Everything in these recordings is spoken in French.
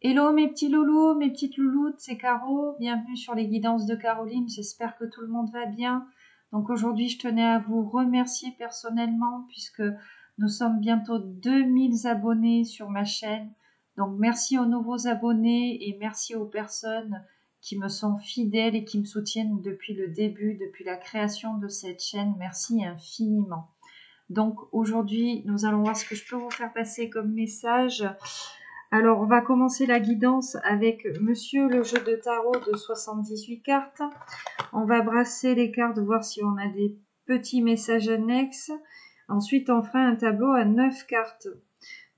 Hello mes petits loulous, mes petites louloutes, c'est Caro, bienvenue sur les guidances de Caroline, j'espère que tout le monde va bien. Donc aujourd'hui je tenais à vous remercier personnellement puisque nous sommes bientôt 2000 abonnés sur ma chaîne. Donc merci aux nouveaux abonnés et merci aux personnes qui me sont fidèles et qui me soutiennent depuis le début, depuis la création de cette chaîne. Merci infiniment. Donc aujourd'hui nous allons voir ce que je peux vous faire passer comme message. Alors, on va commencer la guidance avec Monsieur le jeu de tarot de 78 cartes. On va brasser les cartes, voir si on a des petits messages annexes. Ensuite, on fera un tableau à 9 cartes.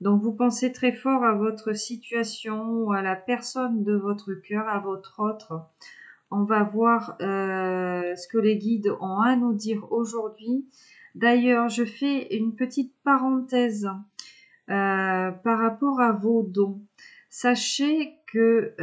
Donc, vous pensez très fort à votre situation ou à la personne de votre cœur, à votre autre. On va voir ce que les guides ont à nous dire aujourd'hui. D'ailleurs, je fais une petite parenthèse. Par rapport à vos dons, sachez que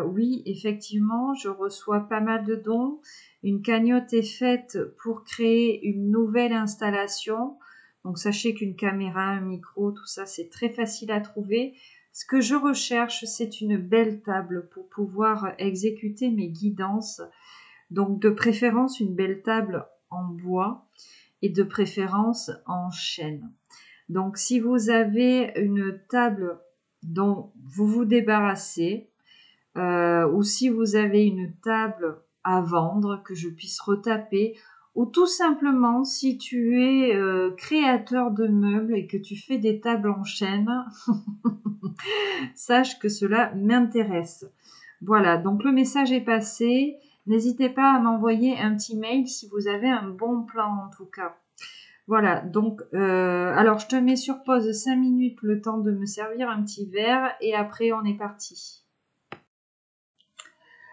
oui, effectivement, je reçois pas mal de dons. Une cagnotte est faite pour créer une nouvelle installation. Donc sachez qu'une caméra, un micro, tout ça, c'est très facile à trouver. Ce que je recherche, c'est une belle table pour pouvoir exécuter mes guidances. Donc de préférence, une belle table en bois et de préférence en chêne. Donc, si vous avez une table dont vous vous débarrassez, ou si vous avez une table à vendre que je puisse retaper, ou tout simplement si tu es créateur de meubles et que tu fais des tables en chêne, sache que cela m'intéresse. Voilà, donc le message est passé. N'hésitez pas à m'envoyer un petit mail si vous avez un bon plan en tout cas. Voilà, donc, alors je te mets sur pause 5 minutes le temps de me servir un petit verre et après on est parti.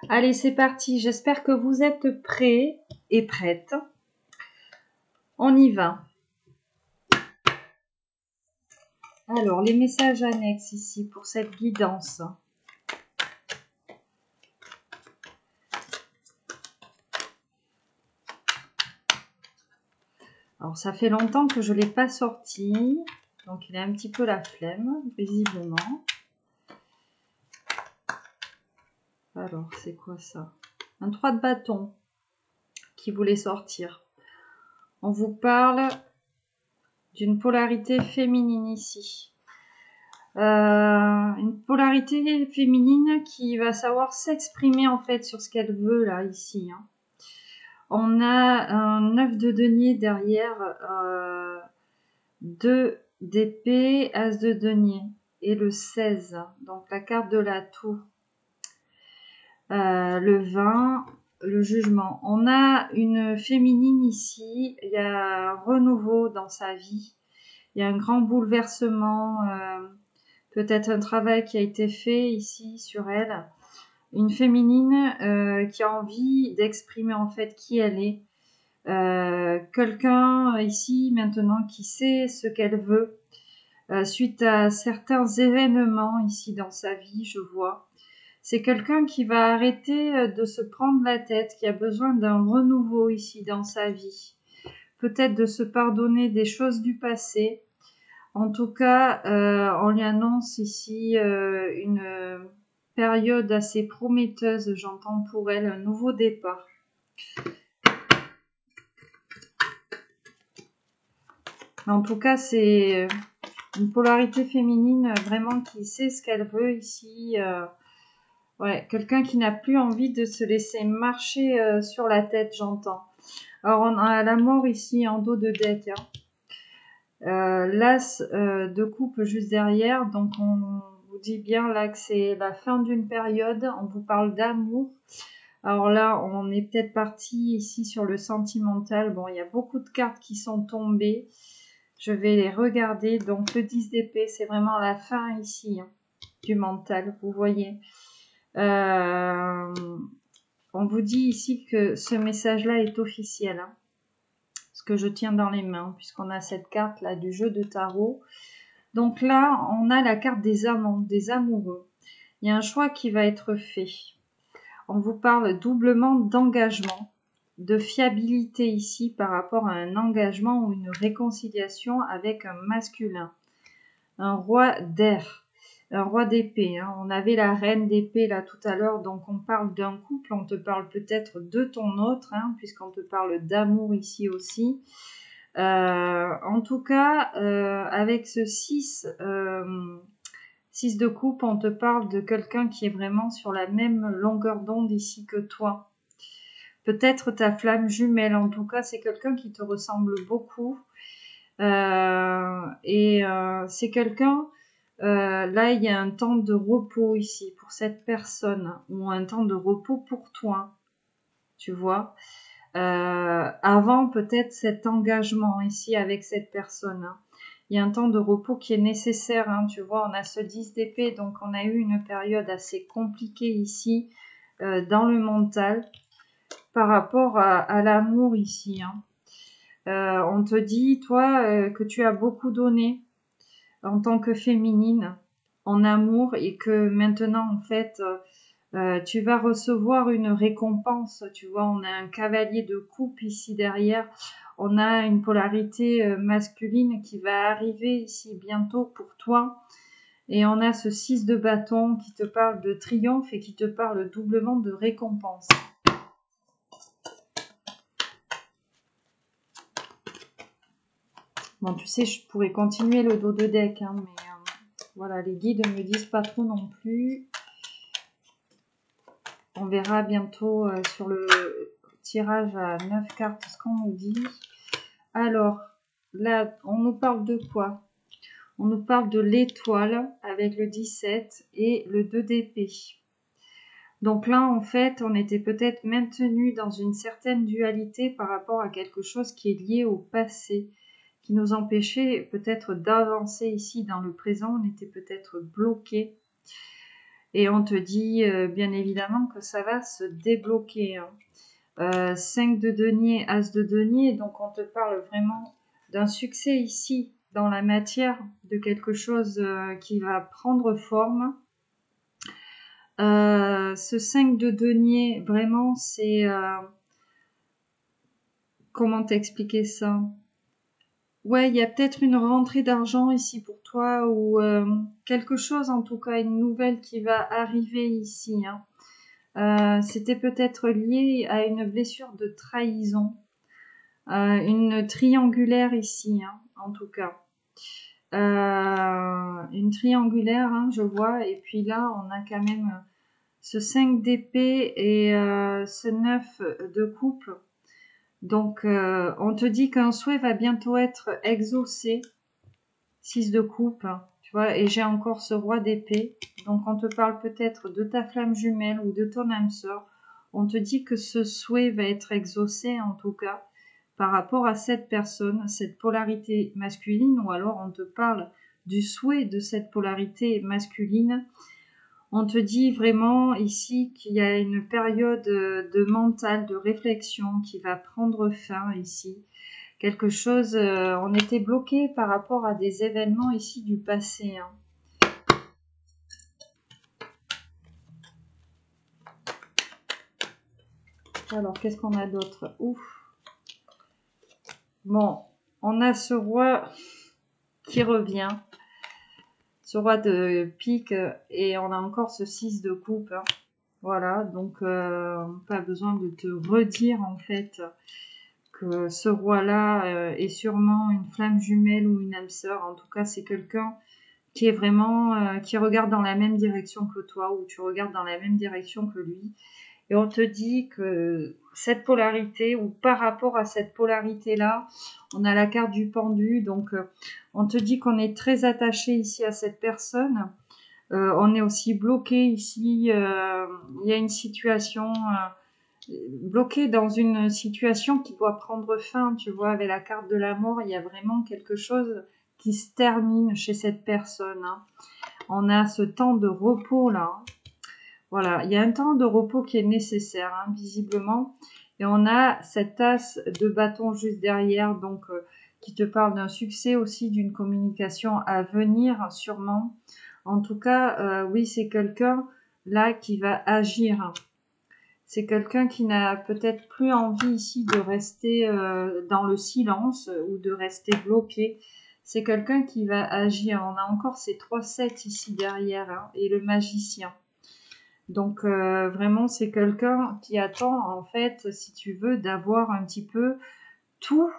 Allez, c'est parti, j'espère que vous êtes prêts et prêtes. On y va. Alors, les messages annexes ici pour cette guidance. Alors, ça fait longtemps que je ne l'ai pas sorti, donc il a un petit peu la flemme, visiblement. Alors, c'est quoi ça? Un 3 de bâton qui voulait sortir. On vous parle d'une polarité féminine ici. Une polarité féminine qui va savoir s'exprimer en fait sur ce qu'elle veut là, ici. Hein. On a un 9 de denier derrière, 2 d'épée, as de denier et le 16. Donc la carte de la tour. Le 20, le jugement. On a une féminine ici, il y a un renouveau dans sa vie, il y a un grand bouleversement, peut-être un travail qui a été fait ici sur elle. Une féminine qui a envie d'exprimer en fait qui elle est. Quelqu'un ici maintenant qui sait ce qu'elle veut. Suite à certains événements ici dans sa vie, je vois. C'est quelqu'un qui va arrêter de se prendre la tête, qui a besoin d'un renouveau ici dans sa vie. Peut-être de se pardonner des choses du passé. En tout cas, on lui annonce ici une période assez prometteuse, j'entends pour elle, un nouveau départ. En tout cas, c'est une polarité féminine vraiment qui sait ce qu'elle veut ici. Ouais, quelqu'un qui n'a plus envie de se laisser marcher sur la tête, j'entends. Alors, on a la mort ici en dos de deck. Hein. L'as de coupe juste derrière, donc on vous dit bien là que c'est la fin d'une période, on vous parle d'amour. Alors là, on est peut-être parti ici sur le sentimental. Bon, il y a beaucoup de cartes qui sont tombées. Je vais les regarder. Donc le 10 d'épée, c'est vraiment la fin ici hein, du mental, vous voyez. On vous dit ici que ce message-là est officiel. Hein, ce que je tiens dans les mains, puisqu'on a cette carte-là du jeu de tarot. Donc là, on a la carte des amants, des amoureux. Il y a un choix qui va être fait. On vous parle doublement d'engagement, de fiabilité ici par rapport à un engagement ou une réconciliation avec un masculin. Un roi d'air. Roi d'épée, hein. On avait la reine d'épée là tout à l'heure, donc on parle d'un couple, on te parle peut-être de ton autre, hein, puisqu'on te parle d'amour ici aussi. En tout cas, avec ce 6 de coupe, on te parle de quelqu'un qui est vraiment sur la même longueur d'onde ici que toi. Peut-être ta flamme jumelle, en tout cas, c'est quelqu'un qui te ressemble beaucoup. C'est quelqu'un, là, il y a un temps de repos ici pour cette personne, ou un temps de repos pour toi, tu vois. Avant peut-être cet engagement ici avec cette personne, hein. Il y a un temps de repos qui est nécessaire, hein, tu vois, on a ce 10 d'épée, donc on a eu une période assez compliquée ici dans le mental par rapport à l'amour ici, hein. On te dit, toi, que tu as beaucoup donné en tant que féminine en amour et que maintenant, en fait, tu vas recevoir une récompense. Tu vois, on a un cavalier de coupe ici derrière. On a une polarité masculine qui va arriver ici bientôt pour toi. Et on a ce 6 de bâton qui te parle de triomphe et qui te parle doublement de récompense. Bon, tu sais, je pourrais continuer le dos de deck, hein, mais voilà, les guides ne me disent pas trop non plus. On verra bientôt sur le tirage à 9 cartes ce qu'on nous dit. Alors, là, on nous parle de quoi? On nous parle de l'étoile avec le 17 et le 2 d'épée. Donc là, en fait, on était peut-être maintenu dans une certaine dualité par rapport à quelque chose qui est lié au passé, qui nous empêchait peut-être d'avancer ici dans le présent. On était peut-être bloqué. Et on te dit bien évidemment que ça va se débloquer, hein. 5 de denier, as de denier, donc on te parle vraiment d'un succès ici dans la matière, de quelque chose qui va prendre forme. Ce 5 de denier, vraiment, c'est... comment t'expliquer ça? Ouais, il y a peut-être une rentrée d'argent ici pour toi ou quelque chose, en tout cas, une nouvelle qui va arriver ici, hein. C'était peut-être lié à une blessure de trahison, une triangulaire ici, hein, en tout cas. Une triangulaire, hein, je vois, et puis là, on a quand même ce 5 d'épée et ce 9 de coupe. Donc, on te dit qu'un souhait va bientôt être exaucé, 6 de coupe, tu vois, et j'ai encore ce roi d'épée. Donc, on te parle peut-être de ta flamme jumelle ou de ton âme sœur. On te dit que ce souhait va être exaucé, en tout cas, par rapport à cette personne, cette polarité masculine, ou alors on te parle du souhait de cette polarité masculine. On te dit vraiment ici qu'il y a une période de mental, de réflexion qui va prendre fin ici. Quelque chose, on était bloqué par rapport à des événements ici du passé, hein. Alors, qu'est-ce qu'on a d'autre? Ouf. Bon, on a ce roi qui revient. Ce roi de pique et on a encore ce 6 de coupe, hein. Voilà, donc pas besoin de te redire en fait que ce roi-là est sûrement une flamme jumelle ou une âme sœur. En tout cas, c'est quelqu'un qui est vraiment qui regarde dans la même direction que toi ou tu regardes dans la même direction que lui. Et on te dit que cette polarité ou par rapport à cette polarité-là, on a la carte du pendu. Donc, on te dit qu'on est très attaché ici à cette personne. On est aussi bloqué ici. Il y a une situation bloqué dans une situation qui doit prendre fin. Tu vois, avec la carte de la mort, il y a vraiment quelque chose qui se termine chez cette personne, hein. On a ce temps de repos là, hein. Voilà, il y a un temps de repos qui est nécessaire, hein, visiblement. Et on a cette as de bâton juste derrière, donc qui te parle d'un succès aussi, d'une communication à venir, sûrement. En tout cas, oui, c'est quelqu'un là qui va agir. C'est quelqu'un qui n'a peut-être plus envie ici de rester dans le silence ou de rester bloqué. c'est quelqu'un qui va agir. On a encore ces 3-7 ici derrière, hein, et le magicien. Donc vraiment, c'est quelqu'un qui attend, en fait, si tu veux, d'avoir un petit peu tout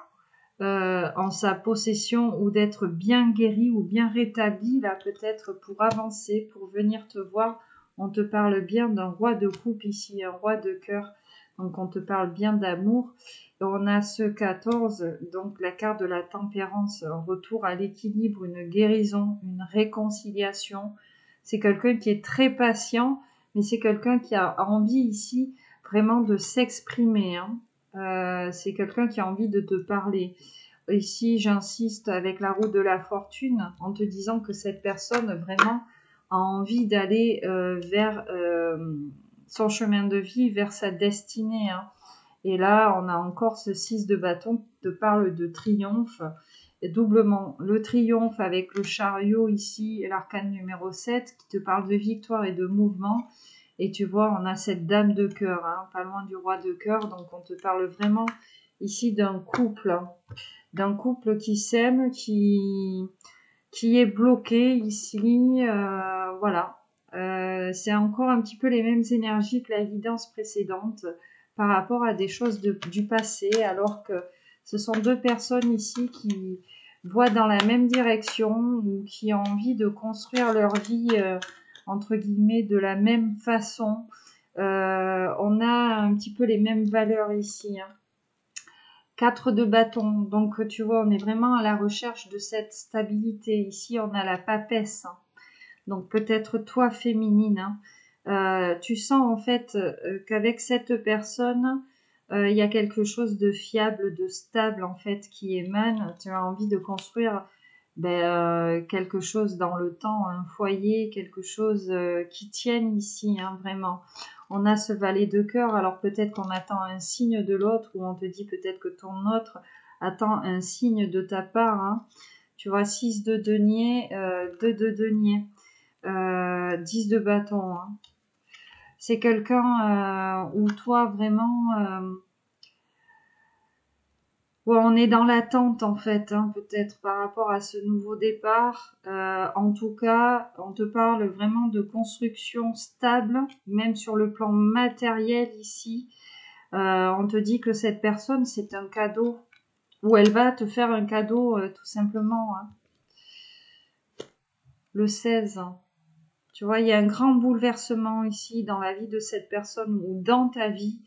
en sa possession, ou d'être bien guéri ou bien rétabli, là, peut-être pour avancer, pour venir te voir. On te parle bien d'un roi de coupe ici, un roi de cœur. Donc on te parle bien d'amour. Et on a ce 14, donc la carte de la tempérance, un retour à l'équilibre, une guérison, une réconciliation. C'est quelqu'un qui est très patient, mais c'est quelqu'un qui a envie ici vraiment de s'exprimer, hein. C'est quelqu'un qui a envie de te parler. Ici, j'insiste avec la roue de la fortune en te disant que cette personne vraiment a envie d'aller vers son chemin de vie, vers sa destinée, hein. Et là, on a encore ce 6 de bâton qui te parle de triomphe. Et doublement, le triomphe avec le chariot ici, l'arcane numéro 7, qui te parle de victoire et de mouvement. Et tu vois, on a cette dame de cœur, hein, pas loin du roi de cœur. Donc on te parle vraiment ici d'un couple qui s'aime, qui est bloqué ici. Voilà. C'est encore un petit peu les mêmes énergies que la guidance précédente par rapport à des choses du passé, alors que ce sont deux personnes ici qui voient dans la même direction, ou qui ont envie de construire leur vie, entre guillemets, de la même façon. On a un petit peu les mêmes valeurs ici, hein. 4 de bâton, donc tu vois, on est vraiment à la recherche de cette stabilité. Ici, on a la papesse, hein. Donc peut-être toi féminine, hein. Tu sens en fait qu'avec cette personne, il y a quelque chose de fiable, de stable en fait qui émane. Tu as envie de construire quelque chose dans le temps, un foyer, quelque chose qui tienne ici, hein, vraiment. On a ce valet de cœur, alors peut-être qu'on attend un signe de l'autre, ou on te dit peut-être que ton autre attend un signe de ta part, hein. Tu vois, 6 de denier, 2 de denier, 10 de bâton, hein. C'est quelqu'un où toi vraiment... ouais, on est dans l'attente en fait, hein, peut-être par rapport à ce nouveau départ. En tout cas, on te parle vraiment de construction stable, même sur le plan matériel ici. On te dit que cette personne, c'est un cadeau, ou elle va te faire un cadeau tout simplement, hein. Le 16. Tu vois, il y a un grand bouleversement ici dans la vie de cette personne ou dans ta vie.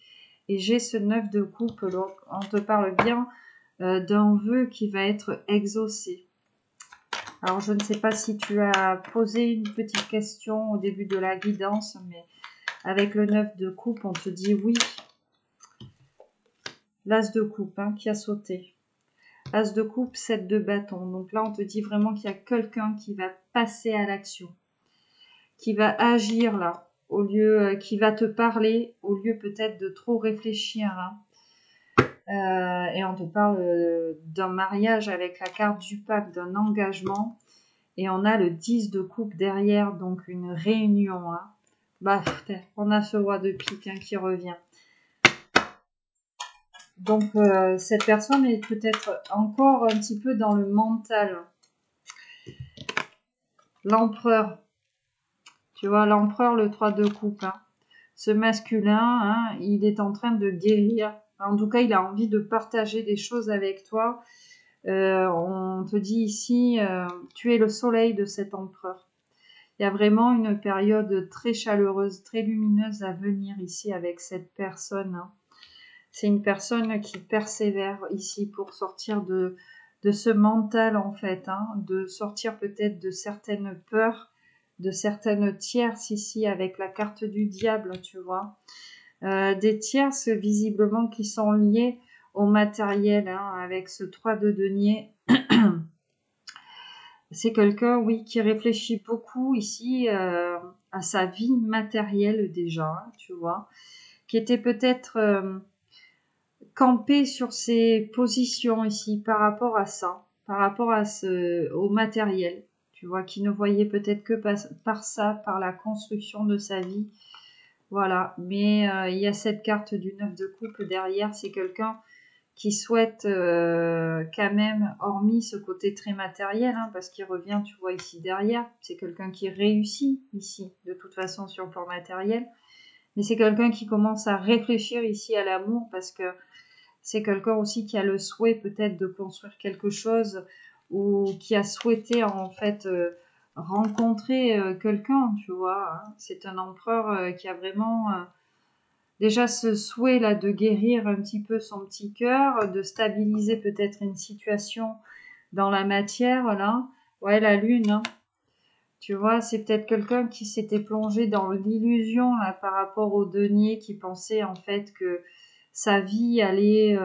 Et j'ai ce 9 de coupe, donc on te parle bien d'un vœu qui va être exaucé. Alors, je ne sais pas si tu as posé une petite question au début de la guidance, mais avec le 9 de coupe, on te dit oui. L'as de coupe, hein, qui a sauté. As de coupe, 7 de bâton. Donc là, on te dit vraiment qu'il y a quelqu'un qui va passer à l'action, qui va agir là, au lieu, qui va te parler, au lieu peut-être de trop réfléchir, hein. Et on te parle d'un mariage avec la carte du pape, d'un engagement. Et on a le 10 de coupe derrière, donc une réunion, hein. Bah, on a ce roi de pique, hein, qui revient. Donc cette personne est peut-être encore un petit peu dans le mental. L'empereur. Tu vois, l'empereur, le 3 de coupe, hein. Ce masculin, hein, il est en train de guérir. En tout cas, il a envie de partager des choses avec toi. On te dit ici, tu es le soleil de cet empereur. Il y a vraiment une période très chaleureuse, très lumineuse à venir ici avec cette personne, hein. C'est une personne qui persévère ici pour sortir de ce mental en fait, hein, de sortir peut-être de certaines peurs, de certaines tierces ici avec la carte du diable, tu vois. Des tierces visiblement qui sont liées au matériel, hein, avec ce 3 de denier. C'est quelqu'un, oui, qui réfléchit beaucoup ici à sa vie matérielle déjà, hein, tu vois, qui était peut-être campé sur ses positions ici par rapport à ça, par rapport à au matériel, tu vois, qui ne voyait peut-être que par ça, par la construction de sa vie. Voilà, mais il y a cette carte du 9 de coupe derrière, c'est quelqu'un qui souhaite quand même, hormis ce côté très matériel, hein, parce qu'il revient, tu vois, ici derrière, c'est quelqu'un qui réussit ici, de toute façon, sur le plan matériel, mais c'est quelqu'un qui commence à réfléchir ici à l'amour, parce que c'est quelqu'un aussi qui a le souhait peut-être de construire quelque chose, ou qui a souhaité en fait rencontrer quelqu'un, tu vois, hein. C'est un empereur qui a vraiment... déjà ce souhait là de guérir un petit peu son petit cœur, de stabiliser peut-être une situation dans la matière là. Ouais, la lune, hein. Tu vois, c'est peut-être quelqu'un qui s'était plongé dans l'illusion là par rapport au denier, qui pensait en fait que sa vie allait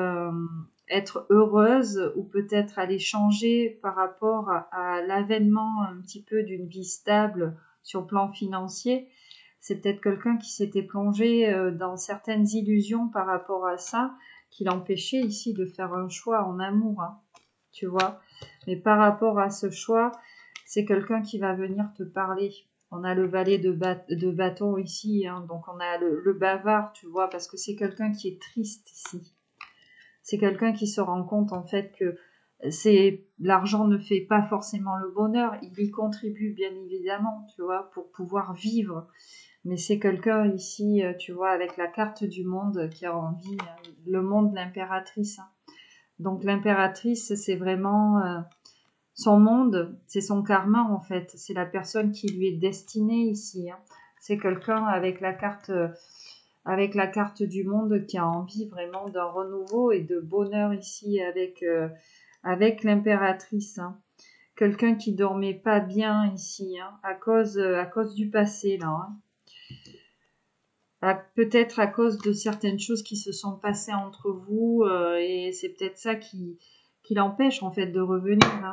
être heureuse, ou peut-être aller changer par rapport à l'avènement un petit peu d'une vie stable sur le plan financier. C'est peut-être quelqu'un qui s'était plongé dans certaines illusions par rapport à ça, qui l'empêchait ici de faire un choix en amour, hein, tu vois. Mais par rapport à ce choix, c'est quelqu'un qui va venir te parler. On a le valet de bâton ici, hein, donc on a le bavard, tu vois, parce que c'est quelqu'un qui est triste ici. C'est quelqu'un qui se rend compte en fait que l'argent ne fait pas forcément le bonheur, il y contribue bien évidemment, tu vois, pour pouvoir vivre. Mais c'est quelqu'un ici, tu vois, avec la carte du monde, qui a envie, le monde de l'impératrice, hein. Donc l'impératrice, c'est vraiment son monde, c'est son karma en fait. C'est la personne qui lui est destinée ici, hein. C'est quelqu'un avec la carte du monde qui a envie vraiment d'un renouveau et de bonheur ici avec l'impératrice, hein. Quelqu'un qui dormait pas bien ici, hein, à cause du passé là, hein. Peut-être à cause de certaines choses qui se sont passées entre vous, et c'est peut-être ça qui l'empêche en fait de revenir, hein.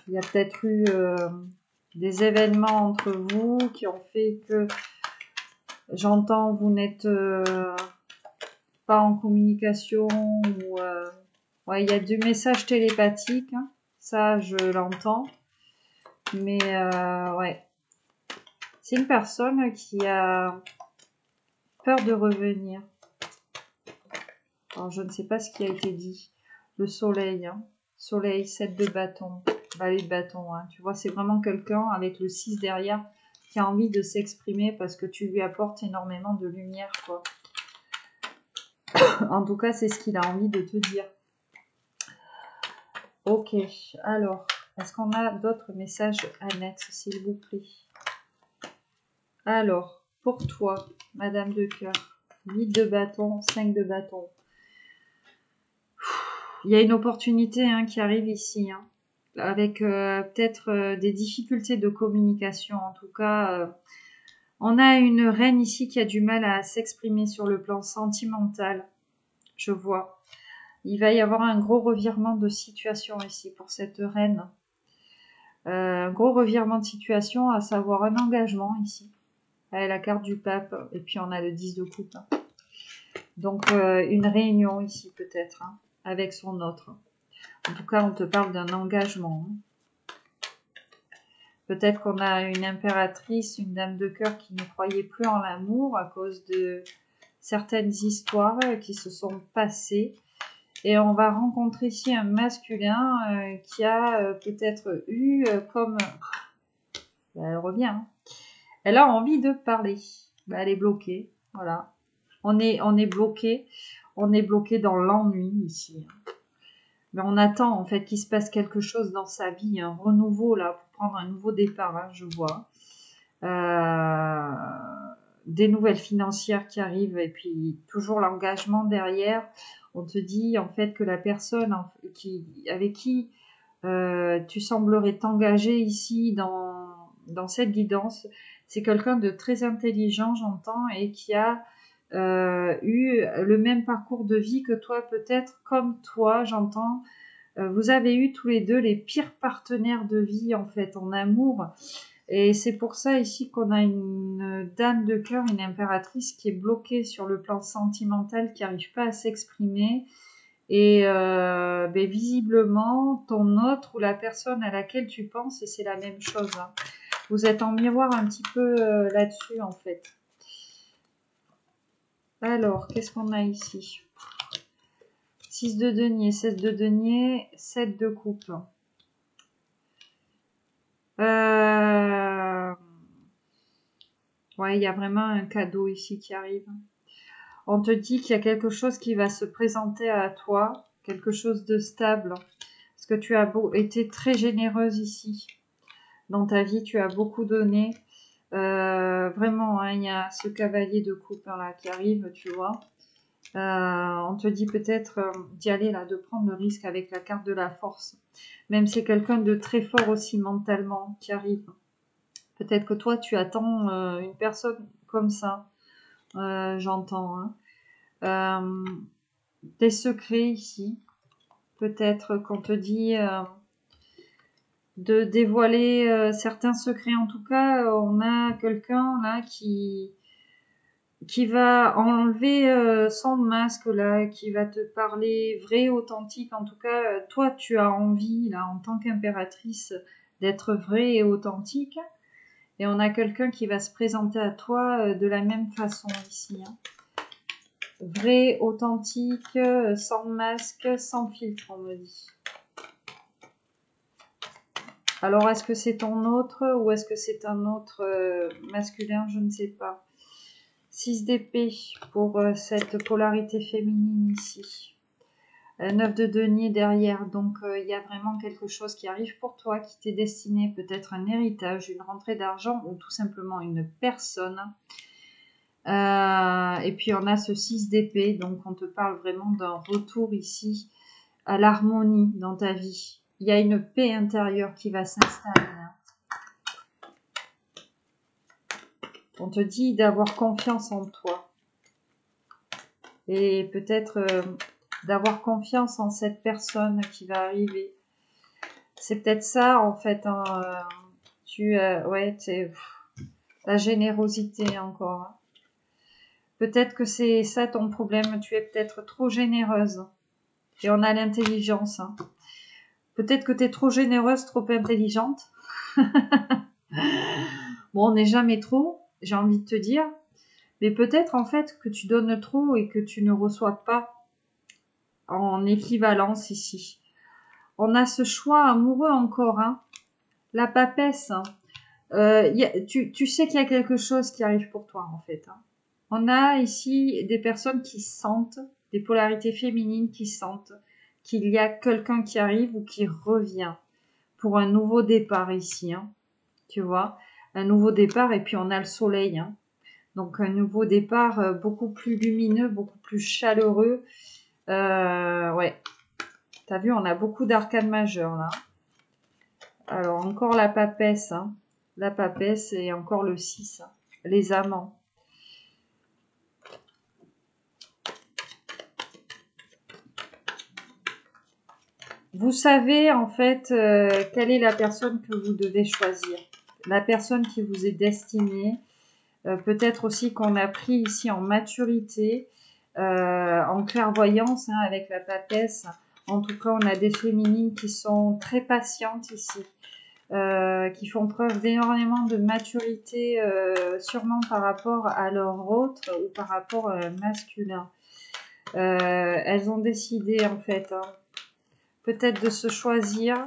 Il y a peut-être eu des événements entre vous qui ont fait que, j'entends, vous n'êtes pas en communication, ou ouais, il y a du message télépathique, hein. Ça je l'entends, mais ouais, c'est une personne qui a peur de revenir. Alors je ne sais pas ce qui a été dit. Le soleil, hein. Soleil, 7 de bâton, valet de bâton, hein. Tu vois, c'est vraiment quelqu'un avec le 6 derrière qui a envie de s'exprimer parce que tu lui apportes énormément de lumière, quoi. En tout cas, c'est ce qu'il a envie de te dire. Ok, alors, est-ce qu'on a d'autres messages annexes, s'il vous plaît? Alors, pour toi, Madame de Cœur, 8 de bâton, 5 de bâton. Il y a une opportunité, hein, qui arrive ici, hein, avec peut-être des difficultés de communication. En tout cas, on a une reine ici qui a du mal à s'exprimer sur le plan sentimental, je vois. Il va y avoir un gros revirement de situation ici pour cette reine. Un gros revirement de situation, à savoir un engagement ici. Avec la carte du pape, et puis on a le 10 de coupe, hein. Donc une réunion ici peut-être, hein, avec son autre. En tout cas, on te parle d'un engagement, hein. Peut-être qu'on a une impératrice, une dame de cœur qui ne croyait plus en l'amour à cause de certaines histoires qui se sont passées. Et on va rencontrer ici un masculin qui a peut-être eu comme... elle revient, hein. Elle a envie de parler. Elle est bloquée, voilà. On est bloqué. On est bloqué dans l'ennui ici, hein. Mais on attend en fait qu'il se passe quelque chose dans sa vie, un renouveau là, pour prendre un nouveau départ, hein, je vois. Des nouvelles financières qui arrivent, et puis toujours l'engagement derrière. On te dit en fait que la personne avec qui tu semblerais t'engager ici dans cette guidance, c'est quelqu'un de très intelligent, j'entends, et qui a eu le même parcours de vie que toi, peut-être comme toi, j'entends. Vous avez eu tous les deux les pires partenaires de vie en fait en amour, et c'est pour ça ici qu'on a une dame de cœur, une impératrice qui est bloquée sur le plan sentimental, qui n'arrive pas à s'exprimer. Et visiblement, ton autre ou la personne à laquelle tu penses, c'est la même chose, hein. Vous êtes en miroir un petit peu là-dessus en fait. Alors, qu'est-ce qu'on a ici? 6 de denier, 16 de denier, 7 de coupe. Ouais, il y a vraiment un cadeau ici qui arrive. On te dit qu'il y a quelque chose qui va se présenter à toi, quelque chose de stable. Parce que tu as été très généreuse ici. Dans ta vie, tu as beaucoup donné. Vraiment, hein, il y a ce cavalier de coupe là qui arrive, tu vois. On te dit peut-être d'y aller là, de prendre le risque avec la carte de la force. Même c'est quelqu'un de très fort aussi mentalement qui arrive. Peut-être que toi, tu attends une personne comme ça. J'entends. Hein. Des secrets ici. Peut-être qu'on te dit de dévoiler certains secrets. En tout cas, on a quelqu'un là qui va enlever son masque là, qui va te parler vrai, authentique. En tout cas, toi, tu as envie là, en tant qu'impératrice, d'être vraie et authentique. Et on a quelqu'un qui va se présenter à toi de la même façon ici. Hein. Vrai, authentique, sans masque, sans filtre, on me dit. Alors, est-ce que c'est ton autre ou est-ce que c'est un autre masculin? Je ne sais pas. 6 d'épée pour cette polarité féminine ici. 9 de denier derrière. Donc, il y a vraiment quelque chose qui arrive pour toi, qui t'est destiné. Peut-être un héritage, une rentrée d'argent ou tout simplement une personne. Et puis, on a ce 6 d'épée. Donc, on te parle vraiment d'un retour ici à l'harmonie dans ta vie. Il y a une paix intérieure qui va s'installer. On te dit d'avoir confiance en toi. Et peut-être d'avoir confiance en cette personne qui va arriver. C'est peut-être ça, en fait. Hein, ouais, c'est la générosité encore. Hein. Peut-être que c'est ça ton problème. Tu es peut-être trop généreuse. Et on a l'intelligence. Hein. Peut-être que tu es trop généreuse, trop intelligente. Bon, on n'est jamais trop, j'ai envie de te dire. Mais peut-être en fait que tu donnes trop et que tu ne reçois pas en équivalence ici. On a ce choix amoureux encore, hein. La papesse. Hein. Tu sais qu'il y a quelque chose qui arrive pour toi en fait. Hein. On a ici des personnes qui sentent, des polarités féminines qui sentent qu'il y a quelqu'un qui arrive ou qui revient pour un nouveau départ ici. Hein. Tu vois, un nouveau départ et puis on a le soleil. Hein. Donc un nouveau départ beaucoup plus lumineux, beaucoup plus chaleureux. Ouais, t'as vu, on a beaucoup d'arcanes majeures là. Alors encore la papesse, hein. La papesse et encore le 6, hein. Les amants. Vous savez en fait quelle est la personne que vous devez choisir. La personne qui vous est destinée. Peut-être aussi qu'on a pris ici en maturité, en clairvoyance, hein, avec la papesse. En tout cas, on a des féminines qui sont très patientes ici, qui font preuve d'énormément de maturité, sûrement par rapport à leur autre ou par rapport masculin. Elles ont décidé, en fait, hein, peut-être de se choisir,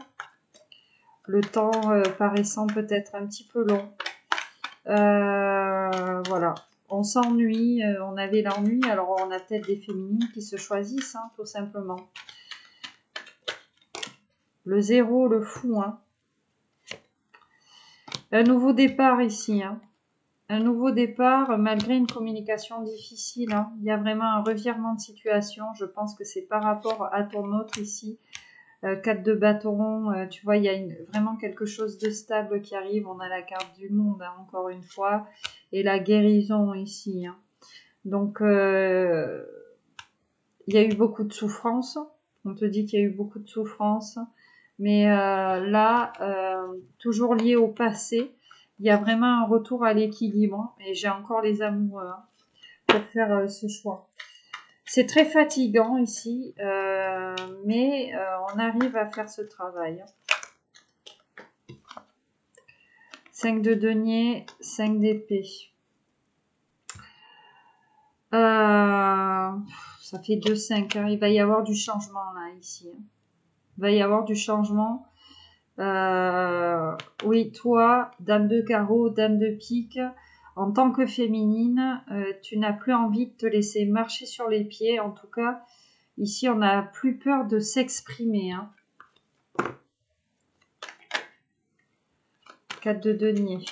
le temps paraissant peut-être un petit peu long. Voilà. On s'ennuie, on avait l'ennui, alors on a peut-être des féminines qui se choisissent, hein, tout simplement. Le 0, le fou, hein. Un nouveau départ ici, hein. Un nouveau départ, malgré une communication difficile, hein. Il y a vraiment un revirement de situation, je pense que c'est par rapport à ton autre ici. 4 de bâton, tu vois, il y a vraiment quelque chose de stable qui arrive. On a la carte du monde, hein, encore une fois, et la guérison ici. Hein. Donc, il y a eu beaucoup de souffrance. On te dit qu'il y a eu beaucoup de souffrance. Mais là, toujours lié au passé, il y a vraiment un retour à l'équilibre. Et j'ai encore les amoureux hein, pour faire ce choix. C'est très fatigant ici, mais on arrive à faire ce travail. 5 de denier, 5 d'épée. Ça ça fait 2-5. Hein. Il va y avoir du changement là, ici. Hein. Il va y avoir du changement. Oui, toi, dame de carreau, dame de pique, en tant que féminine, tu n'as plus envie de te laisser marcher sur les pieds. En tout cas, ici, on n'a plus peur de s'exprimer. Hein. 4 de denier.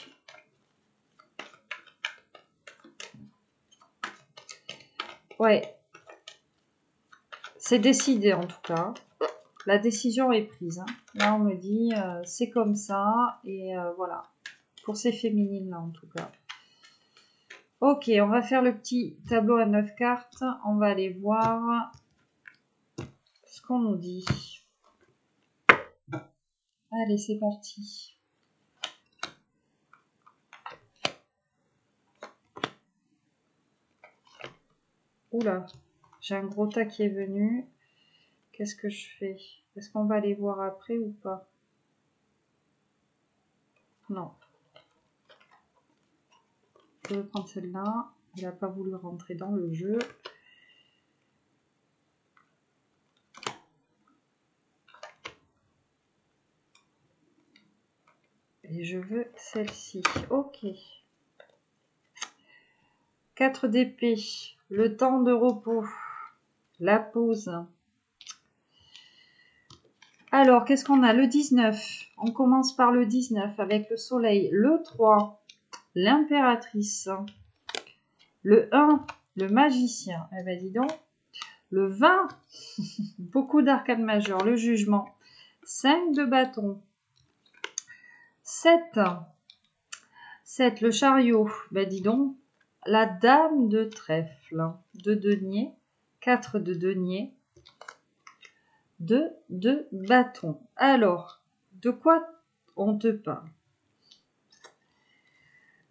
Ouais. C'est décidé en tout cas. La décision est prise. Hein. Là, on me dit, c'est comme ça. Et voilà. Pour ces féminines là, en tout cas. Ok, on va faire le petit tableau à 9 cartes. On va aller voir ce qu'on nous dit. Allez, c'est parti. Oula, j'ai un gros tas qui est venu. Qu'est-ce que je fais? Est-ce qu'on va aller voir après ou pas? Non. Je vais prendre celle-là. Il n'a pas voulu rentrer dans le jeu. Et je veux celle-ci. Ok. 4 d'épée. Le temps de repos. La pause. Alors, qu'est-ce qu'on a? Le 19. On commence par le 19 avec le soleil. Le 3. L'impératrice. Le 1. Le magicien. Eh ben, dis donc. Le 20. Beaucoup d'arcades majeures. Le jugement. 5 de bâton. 7. 7. Le chariot. Ben, dis donc. La dame de trèfle. 2 denier. 4 de denier. 2 de bâton. Alors, de quoi on te parle?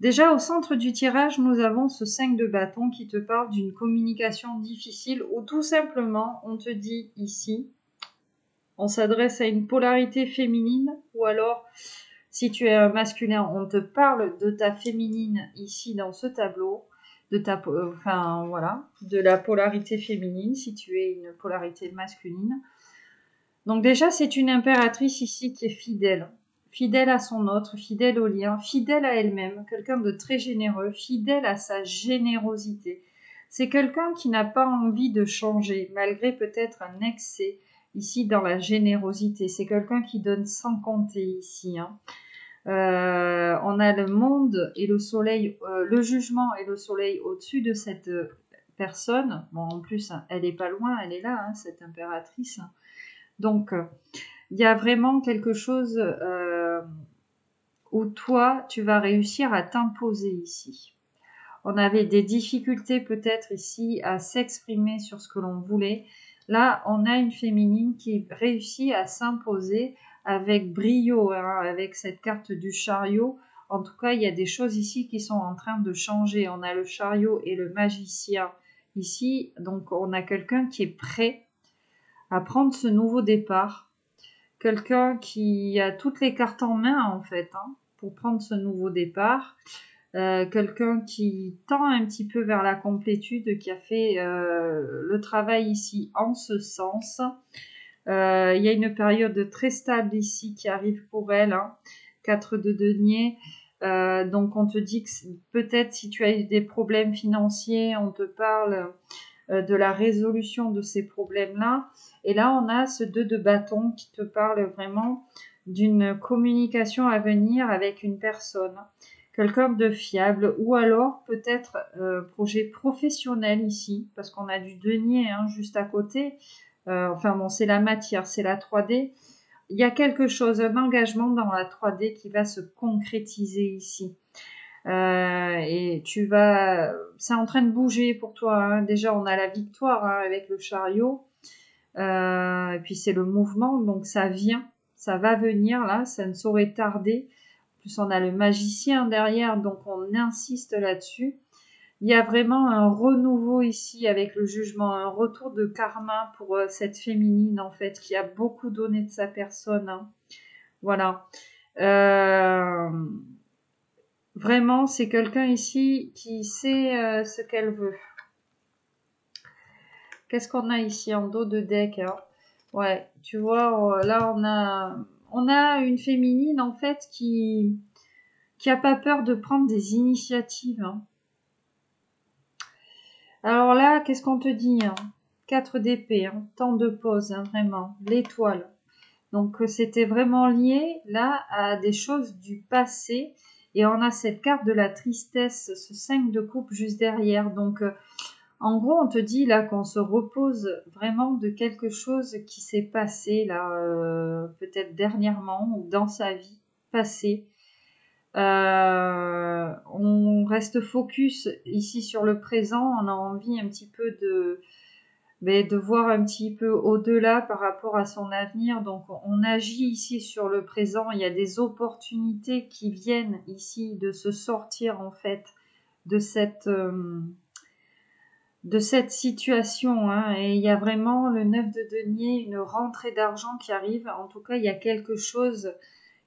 Déjà, au centre du tirage, nous avons ce 5 de bâton qui te parle d'une communication difficile ou tout simplement, on te dit ici, on s'adresse à une polarité féminine ou alors, si tu es un masculin, on te parle de ta féminine ici dans ce tableau, de ta, enfin voilà, de la polarité féminine si tu es une polarité masculine. Donc déjà, c'est une impératrice ici qui est fidèle. Fidèle à son autre, fidèle au lien, fidèle à elle-même, quelqu'un de très généreux, fidèle à sa générosité. C'est quelqu'un qui n'a pas envie de changer, malgré peut-être un excès ici dans la générosité. C'est quelqu'un qui donne sans compter ici. Hein. On a le monde et le soleil, le jugement et le soleil au-dessus de cette personne. Bon, en plus, elle n'est pas loin, elle est là, hein, cette impératrice. Donc, il y a vraiment quelque chose où toi, tu vas réussir à t'imposer ici. On avait des difficultés peut-être ici à s'exprimer sur ce que l'on voulait. Là, on a une féminine qui réussit à s'imposer avec brio, hein, avec cette carte du chariot. En tout cas, il y a des choses ici qui sont en train de changer. On a le chariot et le magicien ici. Donc, on a quelqu'un qui est prêt à prendre ce nouveau départ. Quelqu'un qui a toutes les cartes en main, en fait, hein, pour prendre ce nouveau départ. Quelqu'un qui tend un petit peu vers la complétude, qui a fait le travail ici en ce sens. Il y a une période très stable ici qui arrive pour elle. Hein, 4 de denier. Donc on te dit que peut-être si tu as eu des problèmes financiers, on te parle de la résolution de ces problèmes-là. Et là, on a ce 2 de bâton qui te parle vraiment d'une communication à venir avec une personne, quelqu'un de fiable, ou alors peut-être projet professionnel ici, parce qu'on a du denier hein, juste à côté. Enfin bon, c'est la matière, c'est la 3D. Il y a quelque chose, un engagement dans la 3D qui va se concrétiser ici. Et tu vas, c'est en train de bouger pour toi. Hein. Déjà, on a la victoire hein, avec le chariot. Et puis c'est le mouvement, donc ça vient, ça va venir là, ça ne saurait tarder. En plus, on a le magicien derrière, donc on insiste là-dessus. Il y a vraiment un renouveau ici avec le jugement, un retour de karma pour cette féminine en fait, qui a beaucoup donné de sa personne. Hein. Voilà. Vraiment, c'est quelqu'un ici qui sait ce qu'elle veut. Qu'est-ce qu'on a ici en dos de deck, hein? Ouais, tu vois, là on a une féminine en fait qui a pas peur de prendre des initiatives, hein. Alors là, qu'est-ce qu'on te dit, hein? 4 d'épée, hein, temps de pause, hein, vraiment, l'étoile. Donc c'était vraiment lié là à des choses du passé. Et on a cette carte de la tristesse, ce 5 de coupe juste derrière. Donc en gros, on te dit là qu'on se repose vraiment de quelque chose qui s'est passé là, peut-être dernièrement ou dans sa vie passée. On reste focus ici sur le présent. On a envie un petit peu de voir un petit peu au-delà par rapport à son avenir. Donc on agit ici sur le présent. Il y a des opportunités qui viennent ici de se sortir en fait de cette situation, hein. Et il y a vraiment le 9 de denier, une rentrée d'argent qui arrive. En tout cas, il y a quelque chose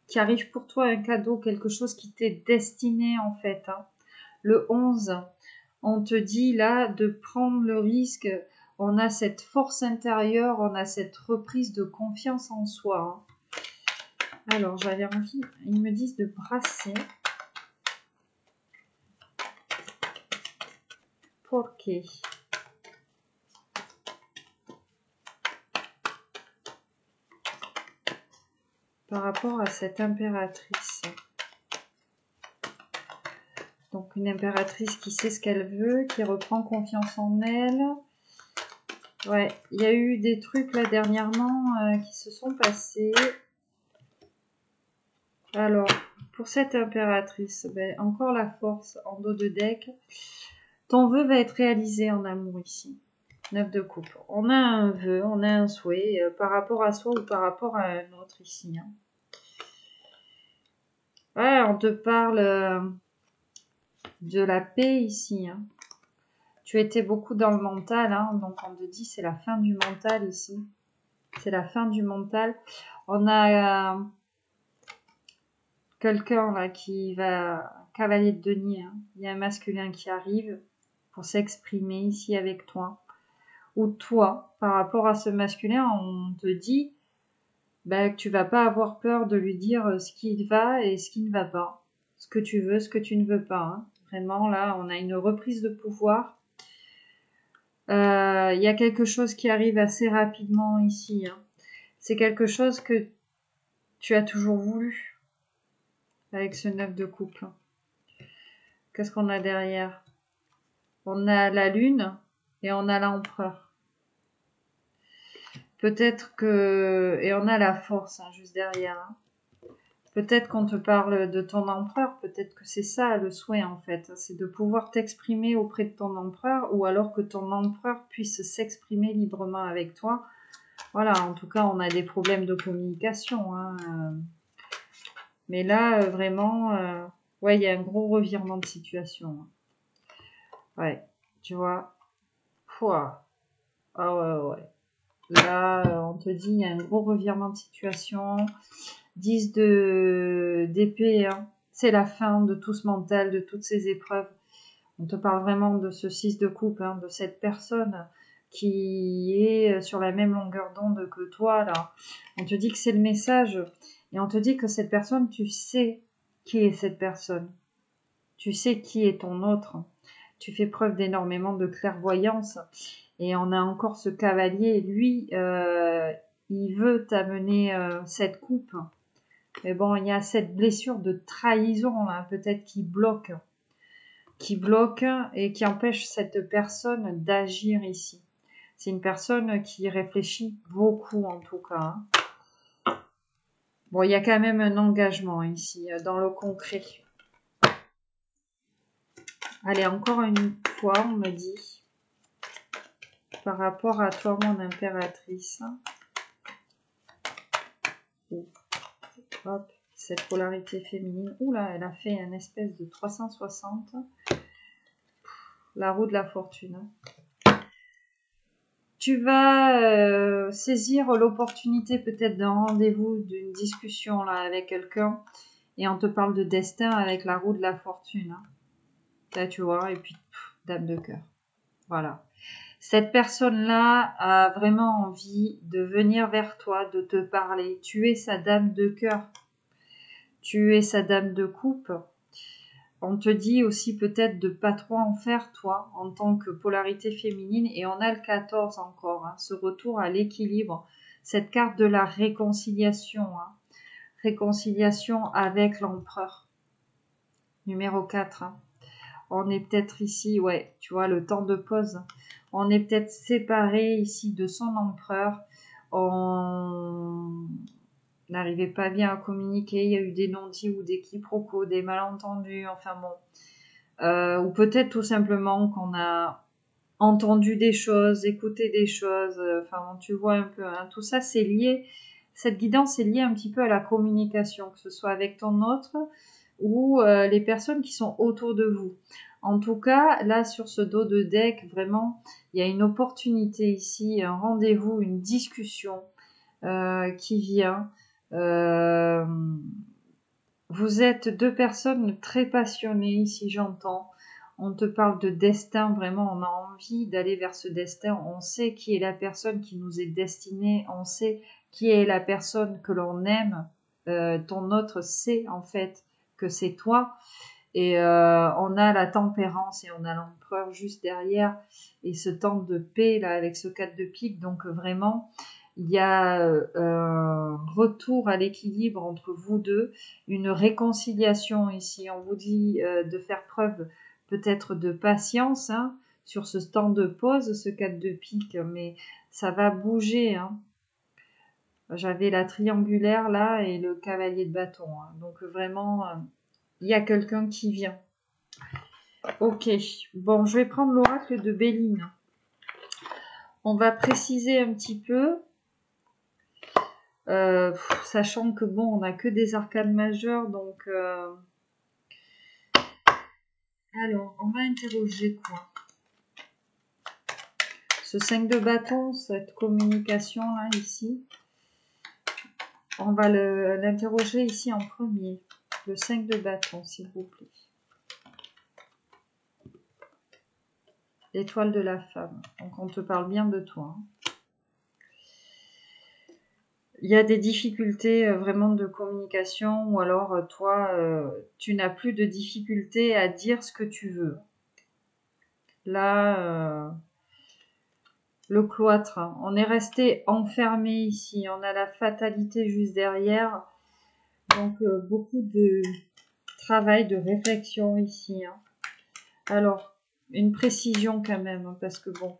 qui arrive pour toi, un cadeau, quelque chose qui t'est destiné en fait, hein. Le 11, on te dit là de prendre le risque. On a cette force intérieure, on a cette reprise de confiance en soi, hein. Alors, j'avais envie, ils me disent de brasser. Pourquoi? Par rapport à cette impératrice. Donc, une impératrice qui sait ce qu'elle veut, qui reprend confiance en elle. Ouais, il y a eu des trucs là dernièrement qui se sont passés. Alors, pour cette impératrice, ben, encore la force en dos de deck. Ton vœu va être réalisé en amour ici. 9 de coupe. On a un vœu, on a un souhait par rapport à soi ou par rapport à un autre ici, hein. Ouais, on te parle de la paix ici, hein. Tu étais beaucoup dans le mental, hein, donc on te dit c'est la fin du mental ici. C'est la fin du mental. On a quelqu'un là qui va cavalier de denier, hein. Il y a un masculin qui arrive pour s'exprimer ici avec toi. Ou toi, par rapport à ce masculin, on te dit que tu vas pas avoir peur de lui dire ce qui va et ce qui ne va pas. Ce que tu veux, ce que tu ne veux pas, hein. Vraiment, là, on a une reprise de pouvoir. Il y a quelque chose qui arrive assez rapidement ici, hein. C'est quelque chose que tu as toujours voulu avec ce 9 de coupe. Qu'est-ce qu'on a derrière? On a la lune et on a l'empereur. Peut-être que... Et on a la force, hein, juste derrière, hein. Peut-être qu'on te parle de ton empereur, peut-être que c'est ça le souhait en fait, c'est de pouvoir t'exprimer auprès de ton empereur ou alors que ton empereur puisse s'exprimer librement avec toi. Voilà, en tout cas, on a des problèmes de communication, hein. Mais là, vraiment, ouais, il y a un gros revirement de situation, hein. Ouais, tu vois. Pouah. Ah ouais, ouais. Là, on te dit, il y a un gros revirement de situation. 10 d'épée, hein. C'est la fin de tout ce mental, de toutes ces épreuves. On te parle vraiment de ce 6 de coupe, hein, de cette personne qui est sur la même longueur d'onde que toi, là. On te dit que c'est le message et on te dit que cette personne, tu sais qui est cette personne. Tu sais qui est ton autre. Tu fais preuve d'énormément de clairvoyance. Et on a encore ce cavalier, lui, il veut t'amener cette coupe. Mais bon, il y a cette blessure de trahison, là, peut-être qui bloque et qui empêche cette personne d'agir ici. C'est une personne qui réfléchit beaucoup, en tout cas, hein. Bon, il y a quand même un engagement ici, dans le concret. Allez, encore une fois, on me dit, par rapport à toi, mon impératrice. Hop, cette polarité féminine. Oula, elle a fait un espèce de 360. La roue de la fortune. Tu vas saisir l'opportunité peut-être d'un rendez-vous, d'une discussion là avec quelqu'un. Et on te parle de destin avec la roue de la fortune, hein. Là, tu vois, et puis, dame de cœur. Voilà. Cette personne-là a vraiment envie de venir vers toi, de te parler. Tu es sa dame de cœur. Tu es sa dame de coupe. On te dit aussi peut-être de pas trop en faire, toi, en tant que polarité féminine. Et on a le 14 encore, hein, ce retour à l'équilibre. Cette carte de la réconciliation. Hein. Réconciliation avec l'empereur. Numéro 4. Hein. On est peut-être ici, ouais, tu vois, le temps de pause. On est peut-être séparé ici de son empereur. On n'arrivait pas bien à communiquer. Il y a eu des non-dits ou des quiproquos, des malentendus, enfin bon. Ou peut-être tout simplement qu'on a entendu des choses, écouté des choses. Enfin bon, tu vois un peu. Hein, tout ça, c'est lié. Cette guidance est liée un petit peu à la communication, que ce soit avec ton autre ou les personnes qui sont autour de vous. En tout cas, là, sur ce dos de deck, vraiment, il y a une opportunité ici, un rendez-vous, une discussion qui vient. Vous êtes deux personnes très passionnées ici, j'entends. On te parle de destin, vraiment, on a envie d'aller vers ce destin. On sait qui est la personne qui nous est destinée, on sait qui est la personne que l'on aime. Ton autre sait en fait que c'est toi. Et on a la tempérance et on a l'empereur juste derrière. Et ce temps de paix là avec ce 4 de pique. Donc vraiment, il y a un retour à l'équilibre entre vous deux. Une réconciliation ici. On vous dit de faire preuve peut-être de patience hein, sur ce temps de pause, ce 4 de pique. Mais ça va bouger. Hein. J'avais la triangulaire là et le cavalier de bâton. Hein. Donc vraiment, il y a quelqu'un qui vient. Ok, bon, je vais prendre l'oracle de Béline. On va préciser un petit peu, sachant que bon, on n'a que des arcanes majeures, donc... Alors, on va interroger quoi? Ce 5 de bâton, cette communication là, ici, on va l'interroger ici en premier. Le 5 de bâton, s'il vous plaît. L'étoile de la femme. Donc, on te parle bien de toi. Hein. Il y a des difficultés vraiment de communication ou alors toi, tu n'as plus de difficultés à dire ce que tu veux. Là, le cloître, hein. On est resté enfermé ici. On a la fatalité juste derrière. Donc, beaucoup de travail, de réflexion ici. Hein. Alors, une précision quand même, hein, parce que bon,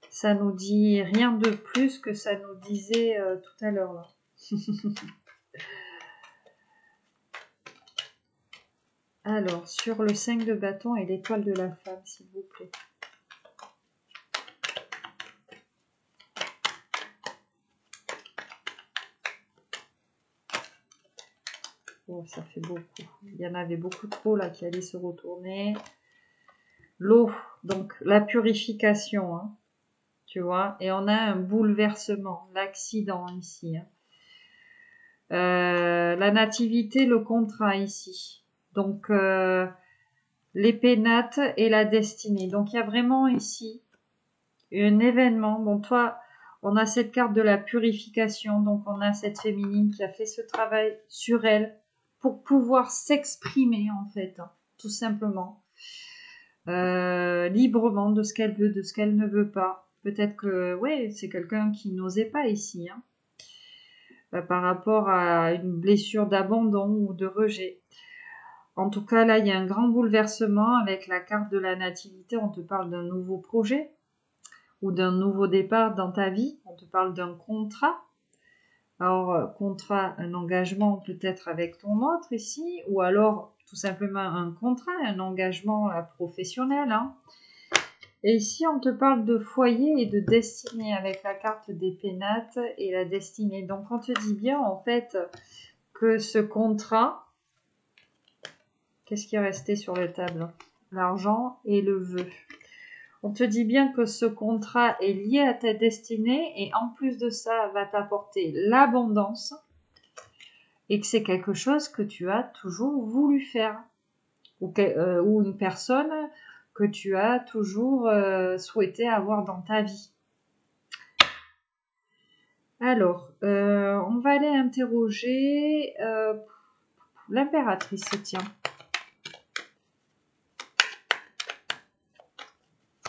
ça nous dit rien de plus que ça nous disait tout à l'heure là. Alors, sur le 5 de bâton et l'étoile de la femme, s'il vous plaît. Oh, ça fait beaucoup. Il y en avait beaucoup trop là qui allaient se retourner. L'eau, donc la purification, hein, tu vois. Et on a un bouleversement, l'accident ici. Hein. La nativité, le contrat ici. Donc, les pénates et la destinée. Donc, il y a vraiment ici un événement. Bon, toi, on a cette carte de la purification. Donc, on a cette féminine qui a fait ce travail sur elle pour pouvoir s'exprimer, en fait, hein, tout simplement. Librement de ce qu'elle veut, de ce qu'elle ne veut pas. Peut-être que, ouais, c'est quelqu'un qui n'osait pas ici, hein, par rapport à une blessure d'abandon ou de rejet. En tout cas, là, il y a un grand bouleversement avec la carte de la nativité. On te parle d'un nouveau projet ou d'un nouveau départ dans ta vie. On te parle d'un contrat. Alors, contrat, un engagement peut-être avec ton autre ici, ou alors tout simplement un contrat, un engagement professionnel. Hein. Et ici, on te parle de foyer et de destinée avec la carte des pénates et la destinée. Donc, on te dit bien en fait que ce contrat, qu'est-ce qui est resté sur la table? L'argent et le vœu. On te dit bien que ce contrat est lié à ta destinée et en plus de ça, va t'apporter l'abondance et que c'est quelque chose que tu as toujours voulu faire. Ou une personne que tu as toujours souhaité avoir dans ta vie. Alors, on va aller interroger l'impératrice, tiens.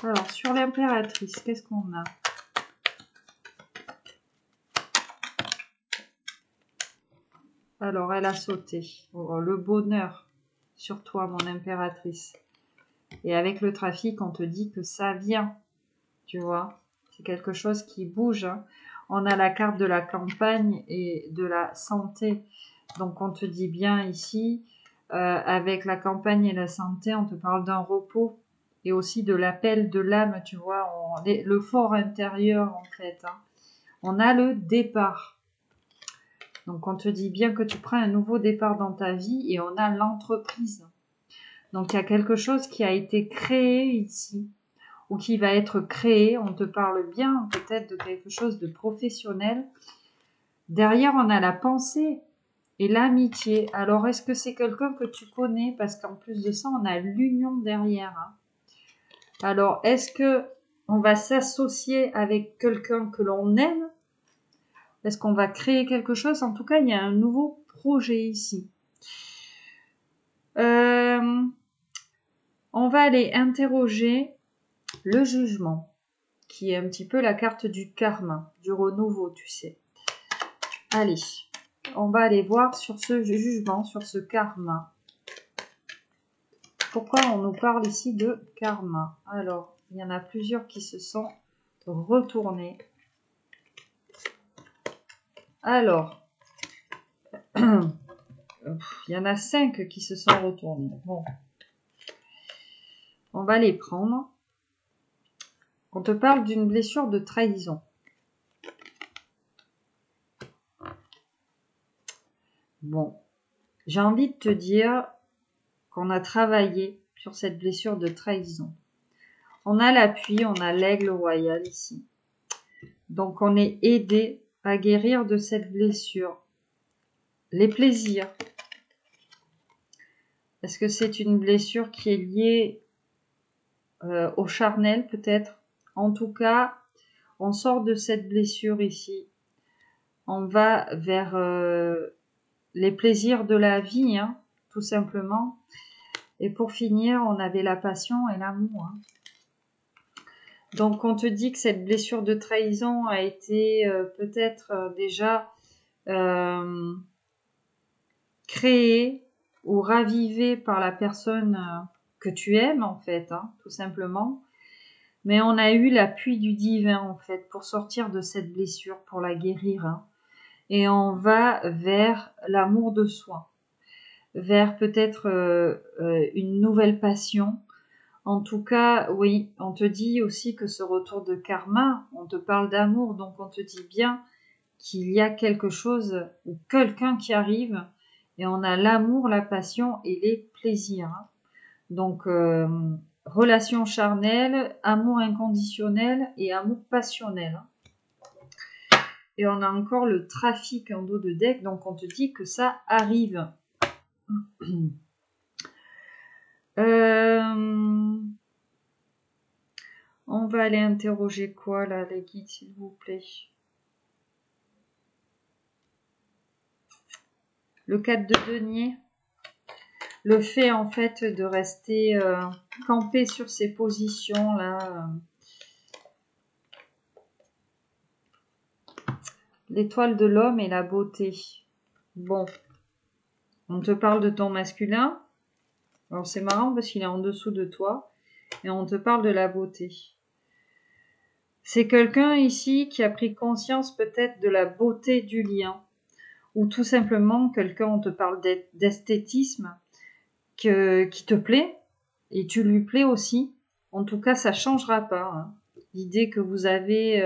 Alors, sur l'impératrice, qu'est-ce qu'on a? Alors, elle a sauté. Oh, le bonheur sur toi, mon impératrice. Et avec le trafic, on te dit que ça vient. Tu vois, c'est quelque chose qui bouge. Hein. On a la carte de la campagne et de la santé. Donc, on te dit bien ici, avec la campagne et la santé, on te parle d'un repos. Et aussi de l'appel de l'âme, tu vois, le fort intérieur en fait. Hein. On a le départ. Donc on te dit bien que tu prends un nouveau départ dans ta vie et on a l'entreprise. Donc il y a quelque chose qui a été créé ici ou qui va être créé. On te parle bien peut-être de quelque chose de professionnel. Derrière on a la pensée et l'amitié. Alors est-ce que c'est quelqu'un que tu connais? Parce qu'en plus de ça on a l'union derrière. Hein. Alors, est-ce que on va s'associer avec quelqu'un que l'on aime? Est-ce qu'on va créer quelque chose? En tout cas, il y a un nouveau projet ici. On va aller interroger le jugement, qui est un petit peu la carte du karma, du renouveau, tu sais. Allez, on va aller voir sur ce jugement, sur ce karma. Pourquoi on nous parle ici de karma? Alors, il y en a plusieurs qui se sont retournés. Alors, il y en a 5 qui se sont retournés. Bon, on va les prendre. On te parle d'une blessure de trahison. Bon, j'ai envie de te dire qu'on a travaillé sur cette blessure de trahison. On a l'appui, on a l'aigle royal ici. Donc, on est aidé à guérir de cette blessure. Les plaisirs. Est-ce que c'est une blessure qui est liée au charnel peut-être? En tout cas, on sort de cette blessure ici. On va vers les plaisirs de la vie, hein, tout simplement. Et pour finir, on avait la passion et l'amour. Hein. Donc, on te dit que cette blessure de trahison a été peut-être déjà créée ou ravivée par la personne que tu aimes, en fait, hein, tout simplement. Mais on a eu l'appui du divin, en fait, pour sortir de cette blessure, pour la guérir. Hein. Et on va vers l'amour de soi, vers peut-être une nouvelle passion. En tout cas, oui, on te dit aussi que ce retour de karma, on te parle d'amour, donc on te dit bien qu'il y a quelque chose ou quelqu'un qui arrive et on a l'amour, la passion et les plaisirs. Hein. Donc, relation charnelle, amour inconditionnel et amour passionnel. Hein. Et on a encore le trafic en dos de deck, donc on te dit que ça arrive. On va aller interroger quoi là, les guides, s'il vous plaît. Le 4 de denier. Le fait en fait de rester campé sur ces positions là. L'étoile de l'homme et la beauté. Bon, on te parle de ton masculin. Alors c'est marrant parce qu'il est en dessous de toi. Et on te parle de la beauté. C'est quelqu'un ici qui a pris conscience peut-être de la beauté du lien. Ou tout simplement quelqu'un, on te parle d'esthétisme qui te plaît. Et tu lui plais aussi. En tout cas, ça ne changera pas. Hein. L'idée que vous avez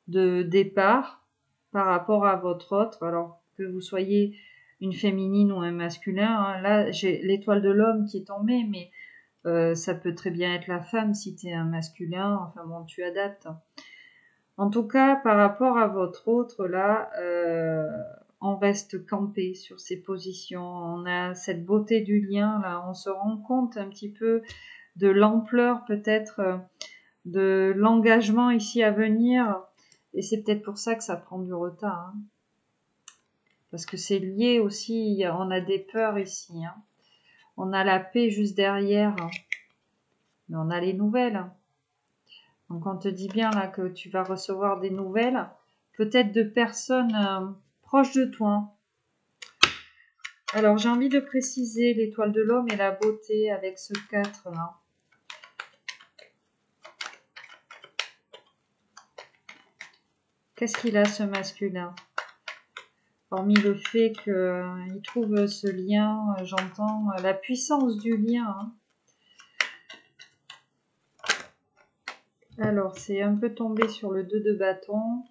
de départ par rapport à votre autre, alors que vous soyez une féminine ou un masculin. Hein. Là, j'ai l'étoile de l'homme qui est tombée, mais ça peut très bien être la femme si tu es un masculin. Enfin bon, tu adaptes. En tout cas, par rapport à votre autre, là, on reste campé sur ces positions. On a cette beauté du lien, là. On se rend compte un petit peu de l'ampleur peut-être, de l'engagement ici à venir. Et c'est peut-être pour ça que ça prend du retard. Hein. Parce que c'est lié aussi, on a des peurs ici. Hein. On a la paix juste derrière. Hein. Mais on a les nouvelles. Hein. Donc on te dit bien là que tu vas recevoir des nouvelles. Peut-être de personnes proches de toi. Alors j'ai envie de préciser l'étoile de l'homme et la beauté avec ce 4 là. Qu'est-ce qu'il a ce masculin? Hormis le fait qu'il trouve ce lien, j'entends la puissance du lien. Hein. Alors c'est un peu tombé sur le 2 de bâton.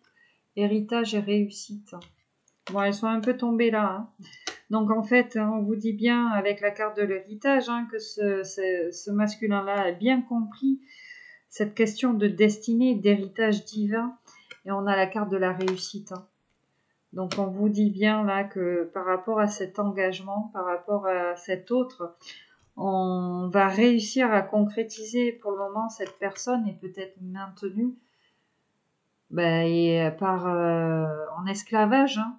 Héritage et réussite. Bon, elles sont un peu tombées là. Hein. Donc en fait, on vous dit bien avec la carte de l'héritage hein, que ce masculin-là a bien compris cette question de destinée, d'héritage divin. Et on a la carte de la réussite. Hein. Donc on vous dit bien là que par rapport à cet engagement, par rapport à cet autre, on va réussir à concrétiser pour le moment cette personne est peut-être maintenue et en esclavage. Hein.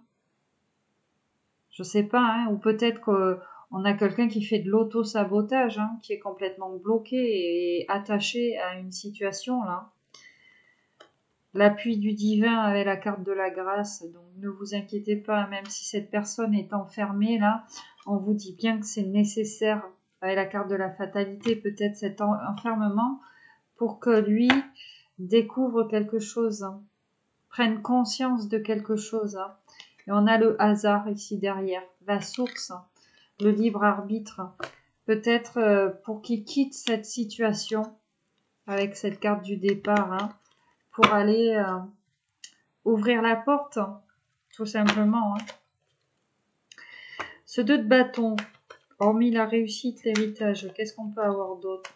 Je sais pas, hein, ou peut-être qu'on a quelqu'un qui fait de l'auto-sabotage, hein, qui est complètement bloqué et attaché à une situation là. L'appui du divin avec la carte de la grâce, donc ne vous inquiétez pas, même si cette personne est enfermée là, on vous dit bien que c'est nécessaire avec la carte de la fatalité, peut-être cet enfermement pour que lui découvre quelque chose, hein, prenne conscience de quelque chose. Hein. Et on a le hasard ici derrière, la source, hein, le libre arbitre, peut-être pour qu'il quitte cette situation avec cette carte du départ, hein, pour aller ouvrir la porte, tout simplement. Hein. Ce 2 de bâton, hormis la réussite, l'héritage, qu'est-ce qu'on peut avoir d'autre?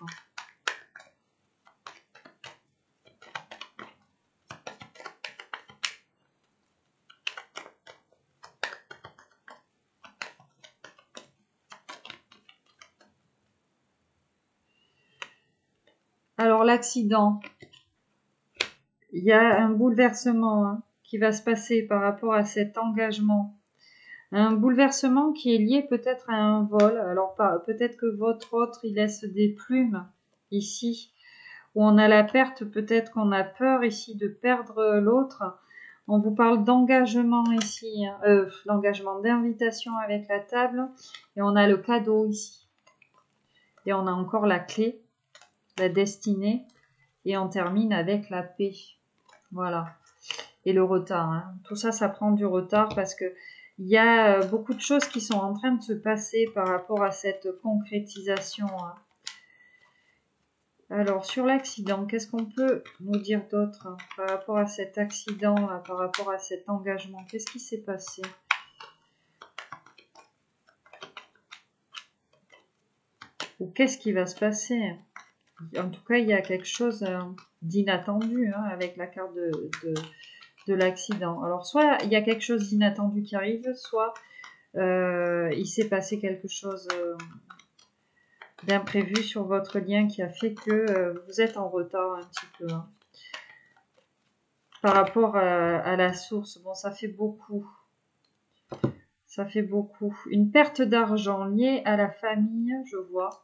Alors l'accident, il y a un bouleversement hein, qui va se passer par rapport à cet engagement. Un bouleversement qui est lié peut-être à un vol. Alors peut-être que votre autre, il laisse des plumes ici, où on a la perte, peut-être qu'on a peur ici de perdre l'autre. On vous parle d'engagement ici, hein, d'engagement, d'invitation avec la table, et on a le cadeau ici. Et on a encore la clé, la destinée, et on termine avec la paix. Voilà. Et le retard. Hein. Tout ça, ça prend du retard parce que il y a beaucoup de choses qui sont en train de se passer par rapport à cette concrétisation. Hein. Alors, sur l'accident, qu'est-ce qu'on peut nous dire d'autre hein, par rapport à cet accident, là, par rapport à cet engagement? Qu'est-ce qui s'est passé? Ou qu'est-ce qui va se passer? En tout cas, il y a quelque chose d'inattendu hein, avec la carte de l'accident. Alors, soit il y a quelque chose d'inattendu qui arrive, soit il s'est passé quelque chose d'imprévu sur votre lien qui a fait que vous êtes en retard un petit peu. Hein. Par rapport à la source, bon, ça fait beaucoup. Ça fait beaucoup. Une perte d'argent liée à la famille, je vois.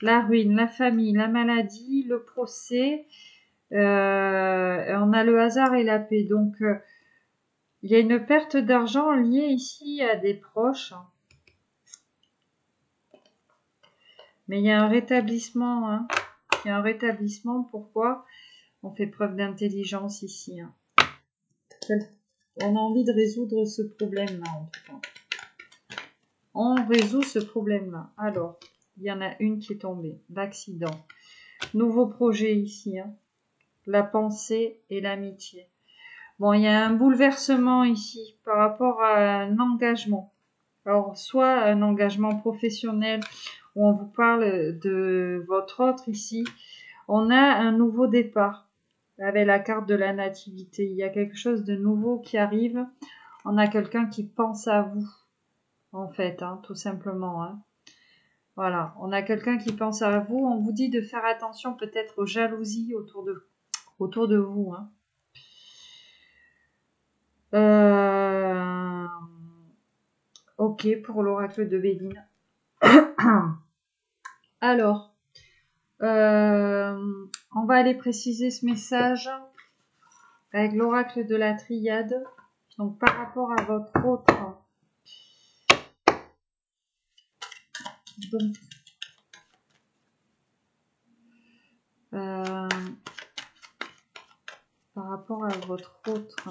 La ruine, la famille, la maladie, le procès. On a le hasard et la paix. Donc, il y a une perte d'argent liée ici à des proches. Mais il y a un rétablissement. Hein. Il y a un rétablissement. Pourquoi? On fait preuve d'intelligence ici. Hein. On a envie de résoudre ce problème-là, en tout cas. On résout ce problème-là. Alors, il y en a une qui est tombée. L'accident. Nouveau projet ici. Hein. La pensée et l'amitié. Bon, il y a un bouleversement ici par rapport à un engagement. Alors, soit un engagement professionnel où on vous parle de votre autre ici. On a un nouveau départ avec la carte de la nativité. Il y a quelque chose de nouveau qui arrive. On a quelqu'un qui pense à vous, en fait, hein, tout simplement. Hein. Voilà, on a quelqu'un qui pense à vous. On vous dit de faire attention peut-être aux jalousies autour de vous. Hein. Ok, pour l'oracle de Béline. Alors, on va aller préciser ce message avec l'oracle de la triade. Donc, par rapport à votre autre. Donc, par rapport à votre autre.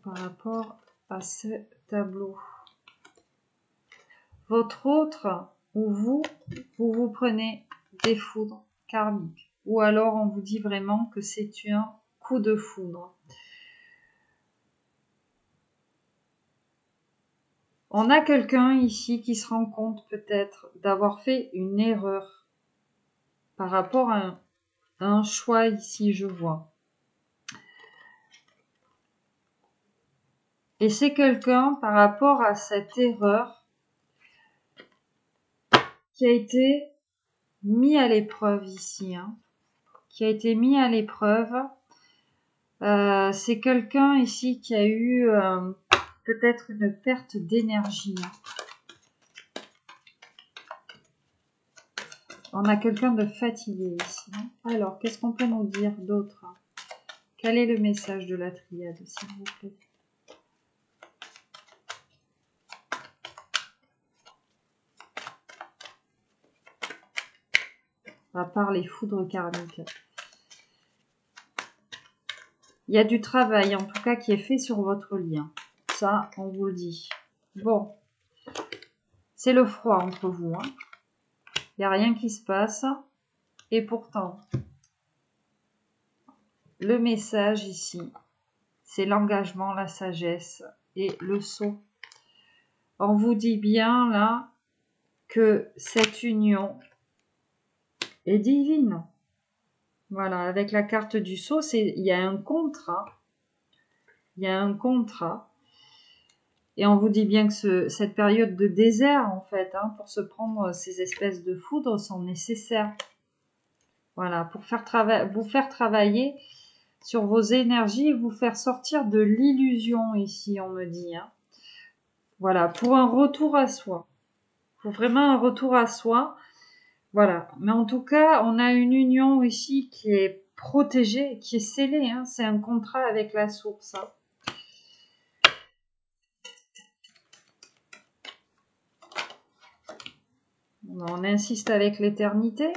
Par rapport à ce tableau. Votre autre, ou vous prenez des foudres karmiques. Ou alors on vous dit vraiment que c'est un coup de foudre. On a quelqu'un ici qui se rend compte peut-être d'avoir fait une erreur par rapport à un choix ici, je vois. Et c'est quelqu'un par rapport à cette erreur qui a été mis à l'épreuve ici. Hein, qui a été mis à l'épreuve. C'est quelqu'un ici qui a eu peut-être une perte d'énergie. On a quelqu'un de fatigué ici. Alors, qu'est-ce qu'on peut nous dire d'autre? Quel est le message de la triade, s'il vous plaît? À part les foudres karmiques. Il y a du travail, en tout cas, qui est fait sur votre lien. Ça, on vous le dit. Bon. C'est le froid entre vous. Hein. Il n'y a rien qui se passe. Et pourtant, le message ici, c'est l'engagement, la sagesse et le saut. On vous dit bien là que cette union est divine. Voilà, avec la carte du saut, il y a un contrat. Il y a un contrat. Et on vous dit bien que cette période de désert, en fait, hein, pour se prendre ces espèces de foudres, sont nécessaires. Voilà, pour vous faire travailler sur vos énergies, vous faire sortir de l'illusion ici, on me dit. Hein. Voilà, pour un retour à soi. Pour vraiment un retour à soi. Voilà, mais en tout cas, on a une union ici qui est protégée, qui est scellée. Hein. C'est un contrat avec la source. Hein. On insiste avec l'éternité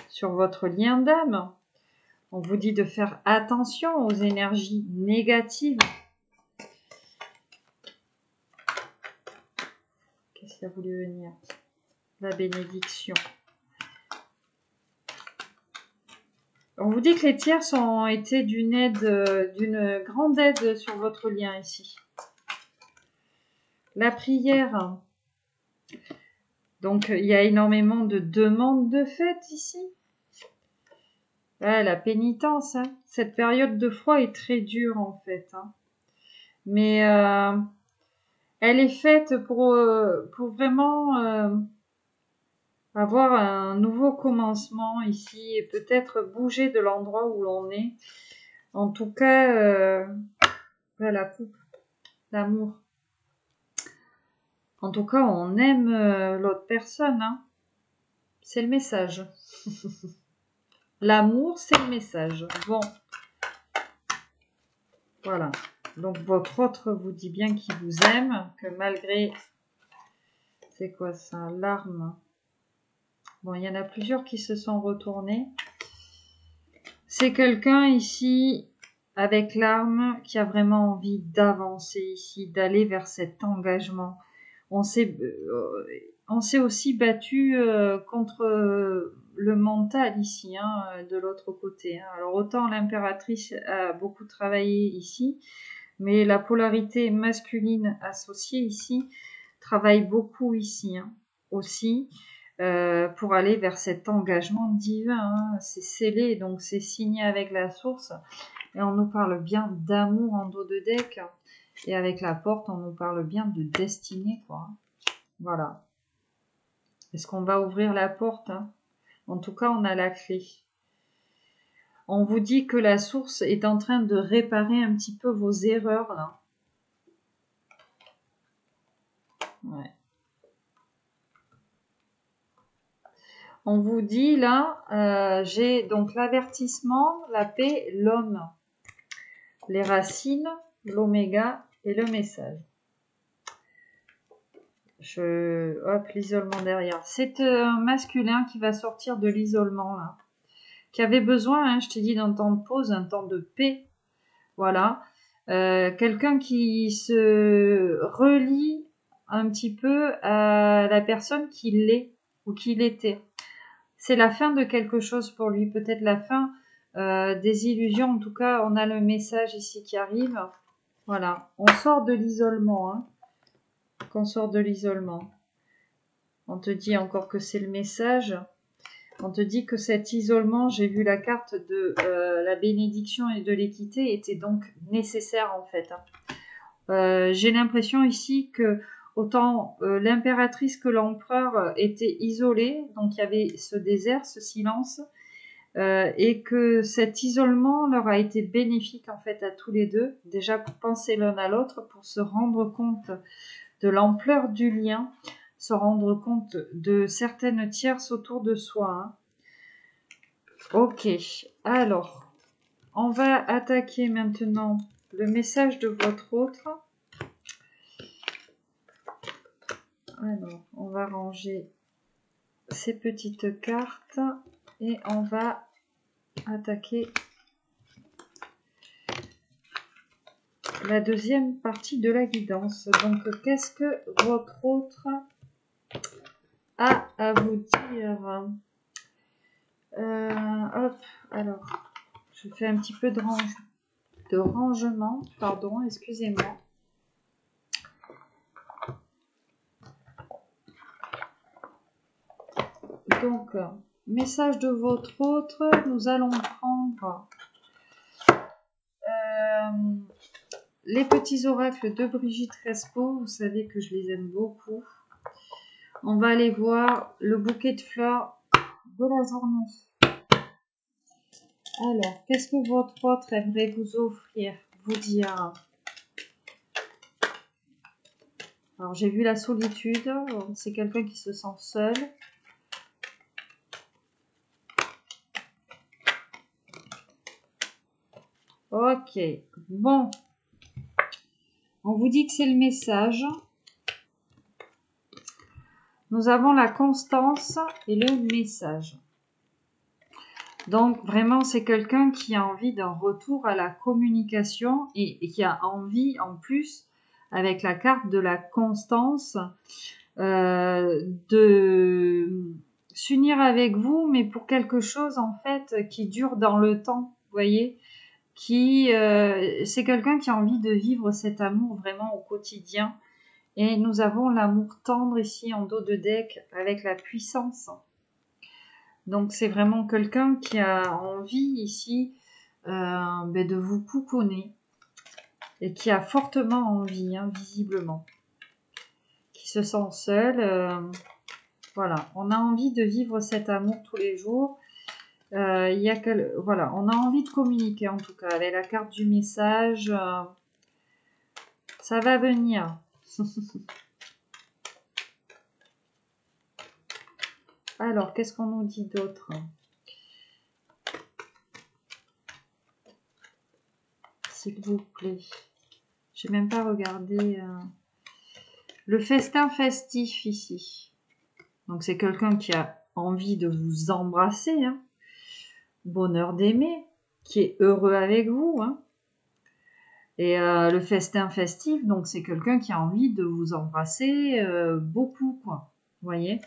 sur votre lien d'âme. On vous dit de faire attention aux énergies négatives. Qu'est-ce qui a voulu venir? La bénédiction. On vous dit que les tiers ont été d'une grande aide sur votre lien ici. La prière. Donc, il y a énormément de demandes de fête ici. Ouais, la pénitence. Hein. Cette période de froid est très dure en fait. Hein. Mais elle est faite pour vraiment avoir un nouveau commencement ici et peut-être bouger de l'endroit où l'on est. En tout cas, la coupe, l'amour. En tout cas, on aime l'autre personne. Hein. C'est le message. L'amour, c'est le message. Bon. Voilà. Donc, votre autre vous dit bien qu'il vous aime, que malgré... C'est quoi ça? L'arme. Bon, il y en a plusieurs qui se sont retournés. C'est quelqu'un ici, avec l'arme, qui a vraiment envie d'avancer ici, d'aller vers cet engagement. On s'est aussi battu contre le mental ici, hein, de l'autre côté. Hein. Alors autant l'impératrice a beaucoup travaillé ici, mais la polarité masculine associée ici travaille beaucoup ici hein, aussi pour aller vers cet engagement divin. Hein. C'est scellé, donc c'est signé avec la source. Et on nous parle bien d'amour en dos de deck. Et avec la porte, on nous parle bien de destinée, quoi. Voilà. Est-ce qu'on va ouvrir la porte, hein? En tout cas, on a la clé. On vous dit que la source est en train de réparer un petit peu vos erreurs, là. Ouais. On vous dit, là, j'ai donc l'avertissement, la paix, l'homme, les racines, l'oméga et le message. Hop, l'isolement derrière. C'est un masculin qui va sortir de l'isolement, là. Qui avait besoin, hein, je t'ai dit, d'un temps de pause, un temps de paix. Voilà. Quelqu'un qui se relie un petit peu à la personne qu'il est ou qu'il était. C'est la fin de quelque chose pour lui, peut-être la fin des illusions. En tout cas, on a le message ici qui arrive. Voilà. On sort de l'isolement, hein. Qu'on sort de l'isolement. On te dit encore que c'est le message. On te dit que cet isolement, j'ai vu la carte de la bénédiction et de l'équité, était donc nécessaire en fait. J'ai l'impression ici que autant l'impératrice que l'empereur étaient isolés, donc il y avait ce désert, ce silence, et que cet isolement leur a été bénéfique en fait à tous les deux, déjà pour penser l'un à l'autre, pour se rendre compte de l'ampleur du lien, se rendre compte de certaines tierces autour de soi. Hein. Ok, alors, on va attaquer maintenant le message de votre autre. Alors, on va ranger ces petites cartes et on va attaquer la deuxième partie de la guidance. Donc, qu'est-ce que votre autre a à vous dire? Hop, alors, je fais un petit peu de rangement, pardon, excusez-moi. Donc, message de votre autre, nous allons prendre les petits oracles de Brigitte Respo, vous savez que je les aime beaucoup. On va aller voir le bouquet de fleurs de la journée. Alors, qu'est-ce que votre autre aimerait vous offrir, vous dire? Alors, j'ai vu la solitude, c'est quelqu'un qui se sent seul. Ok, bon. On vous dit que c'est le message. Nous avons la constance et le message. Donc, vraiment, c'est quelqu'un qui a envie d'un retour à la communication et qui a envie, en plus, avec la carte de la constance, de s'unir avec vous, mais pour quelque chose, en fait, qui dure dans le temps, vous voyez, c'est quelqu'un qui a envie de vivre cet amour vraiment au quotidien. Et nous avons l'amour tendre ici en dos de deck avec la puissance. Donc c'est vraiment quelqu'un qui a envie ici de vous coucouner et qui a fortement envie, hein, visiblement, qui se sent seul. Voilà, on a envie de vivre cet amour tous les jours. Voilà, on a envie de communiquer en tout cas avec la carte du message. Ça va venir. Alors, qu'est-ce qu'on nous dit d'autre? S'il vous plaît. J'ai même pas regardé le festin festif ici. Donc, c'est quelqu'un qui a envie de vous embrasser. Hein. Bonheur d'aimer. Qui est heureux avec vous. Hein. Et le festin festif, donc c'est quelqu'un qui a envie de vous embrasser beaucoup, quoi. Vous voyez?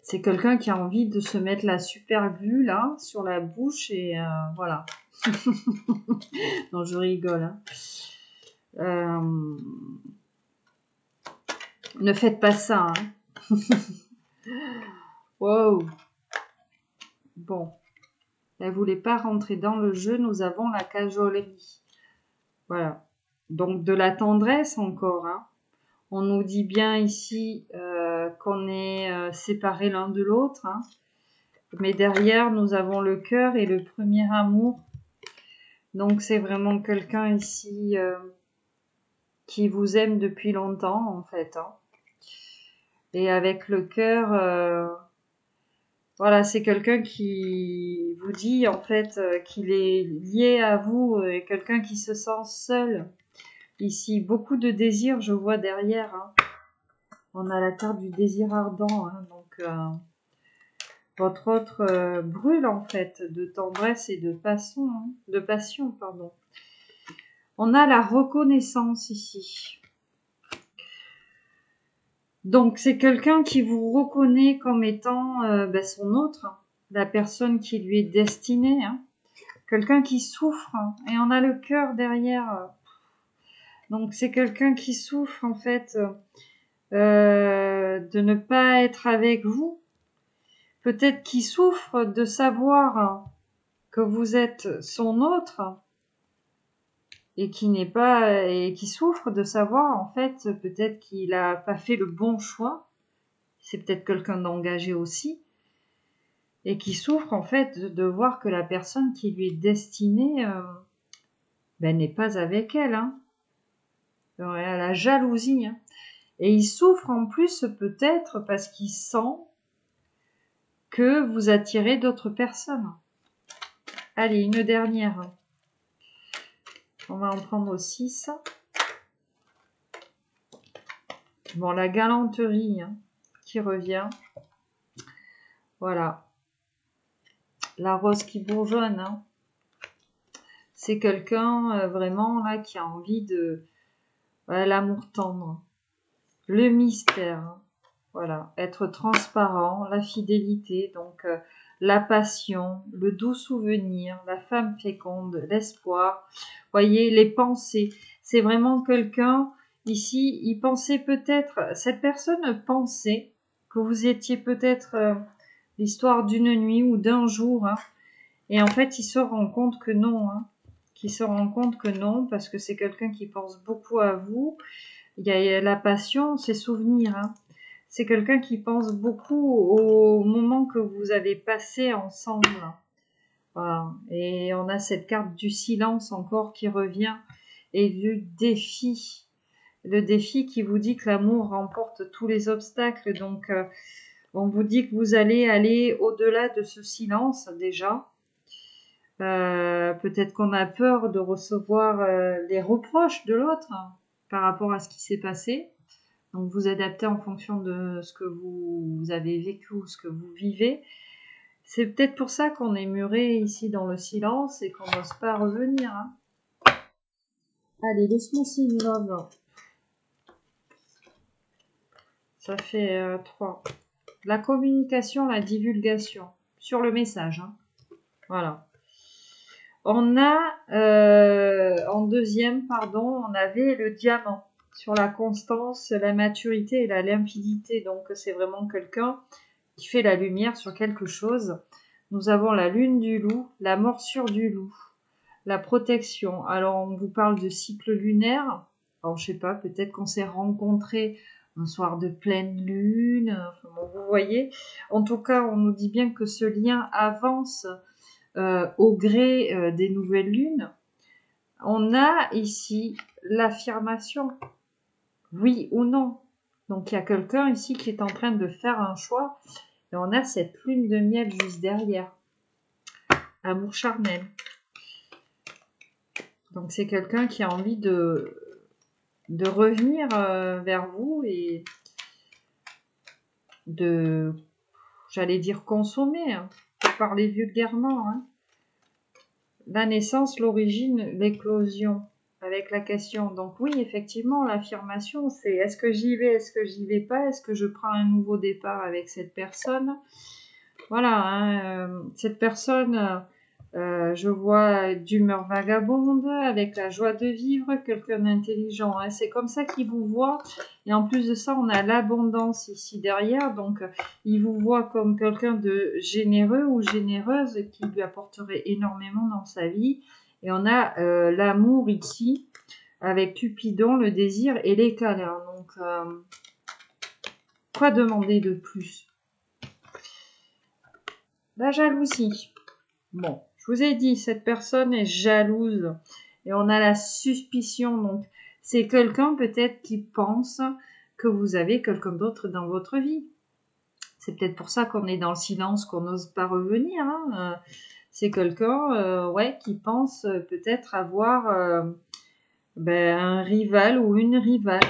C'est quelqu'un qui a envie de se mettre la super glue là sur la bouche et voilà. Non, je rigole. Hein. Ne faites pas ça. Hein. Wow. Bon. Elle voulait pas rentrer dans le jeu. Nous avons la cajolerie. Voilà. Donc de la tendresse encore, hein. On nous dit bien ici qu'on est séparés l'un de l'autre, hein. Mais derrière, nous avons le cœur et le premier amour. Donc c'est vraiment quelqu'un ici qui vous aime depuis longtemps, en fait, hein. Et avec le cœur, voilà, c'est quelqu'un qui vous dit, en fait, qu'il est lié à vous, et quelqu'un qui se sent seul. Ici, beaucoup de désir, je vois derrière, hein. On a la carte du désir ardent, hein, donc votre autre brûle en fait de tendresse et de passion, hein, pardon. On a la reconnaissance ici. Donc c'est quelqu'un qui vous reconnaît comme étant son autre, hein, la personne qui lui est destinée, hein. Quelqu'un qui souffre, hein, et on a le cœur derrière. Donc c'est quelqu'un qui souffre en fait de ne pas être avec vous. Peut-être qu'il souffre de savoir que vous êtes son autre et qui souffre de savoir en fait peut-être qu'il a pas fait le bon choix. C'est peut-être quelqu'un d'engagé aussi et qui souffre en fait de voir que la personne qui lui est destinée n'est pas avec elle, hein. Alors, elle a la jalousie, hein. Et il souffre en plus peut-être parce qu'il sent que vous attirez d'autres personnes. Allez, une dernière. On va en prendre 6. Bon, la galanterie, hein, qui revient. Voilà. La rose qui bourgeonne, hein. C'est quelqu'un vraiment là qui a envie de l'amour tendre, le mystère, hein. Voilà, être transparent, la fidélité, donc la passion, le doux souvenir, la femme féconde, l'espoir. Voyez, les pensées. C'est vraiment quelqu'un, ici, il pensait peut-être, cette personne pensait que vous étiez peut-être l'histoire d'une nuit ou d'un jour, hein. Et en fait, il se rend compte que non, hein. Qu'il se rend compte que non, parce que c'est quelqu'un qui pense beaucoup à vous. Il y a la passion, ses souvenirs, hein. C'est quelqu'un qui pense beaucoup au moment que vous avez passé ensemble. Voilà. Et on a cette carte du silence encore qui revient et du défi. Le défi qui vous dit que l'amour remporte tous les obstacles. Donc, on vous dit que vous allez aller au-delà de ce silence déjà. Peut-être qu'on a peur de recevoir les reproches de l'autre, hein, par rapport à ce qui s'est passé. Donc vous adaptez en fonction de ce que vous avez vécu ou ce que vous vivez. C'est peut-être pour ça qu'on est muré ici dans le silence et qu'on n'ose pas revenir, hein. Allez, laisse-moi signe love. Ça fait 3. La communication, la divulgation sur le message, hein. Voilà. On a, en deuxième, pardon, on avait le diamant sur la constance, la maturité et la limpidité. Donc, c'est vraiment quelqu'un qui fait la lumière sur quelque chose. Nous avons la lune du loup, la morsure du loup, la protection. Alors, on vous parle de cycle lunaire. Alors, je sais pas, peut-être qu'on s'est rencontrés un soir de pleine lune. Enfin, bon, vous voyez. En tout cas, on nous dit bien que ce lien avance au gré des nouvelles lunes. On a ici l'affirmation, oui ou non. Donc il y a quelqu'un ici qui est en train de faire un choix et on a cette lune de miel juste derrière. Amour charnel. Donc c'est quelqu'un qui a envie de revenir vers vous et de, j'allais dire consommer, hein, pour parler vulgairement, hein. La naissance, l'origine, l'éclosion, avec la question. Donc oui, effectivement, l'affirmation, c'est est-ce que j'y vais, est-ce que j'y vais pas, est-ce que je prends un nouveau départ avec cette personne. Voilà, hein, cette personne, je vois d'humeur vagabonde, avec la joie de vivre, quelqu'un d'intelligent, hein. C'est comme ça qu'il vous voit. Et en plus de ça, on a l'abondance ici derrière. Donc, il vous voit comme quelqu'un de généreux ou généreuse qui lui apporterait énormément dans sa vie. Et on a l'amour ici avec Cupidon, le désir et les câlins. Donc, quoi demander de plus? La jalousie. Bon, je vous ai dit, cette personne est jalouse et on a la suspicion. Donc, c'est quelqu'un peut-être qui pense que vous avez quelqu'un d'autre dans votre vie. C'est peut-être pour ça qu'on est dans le silence, qu'on n'ose pas revenir. Hein. C'est quelqu'un ouais, qui pense peut-être avoir un rival ou une rivale.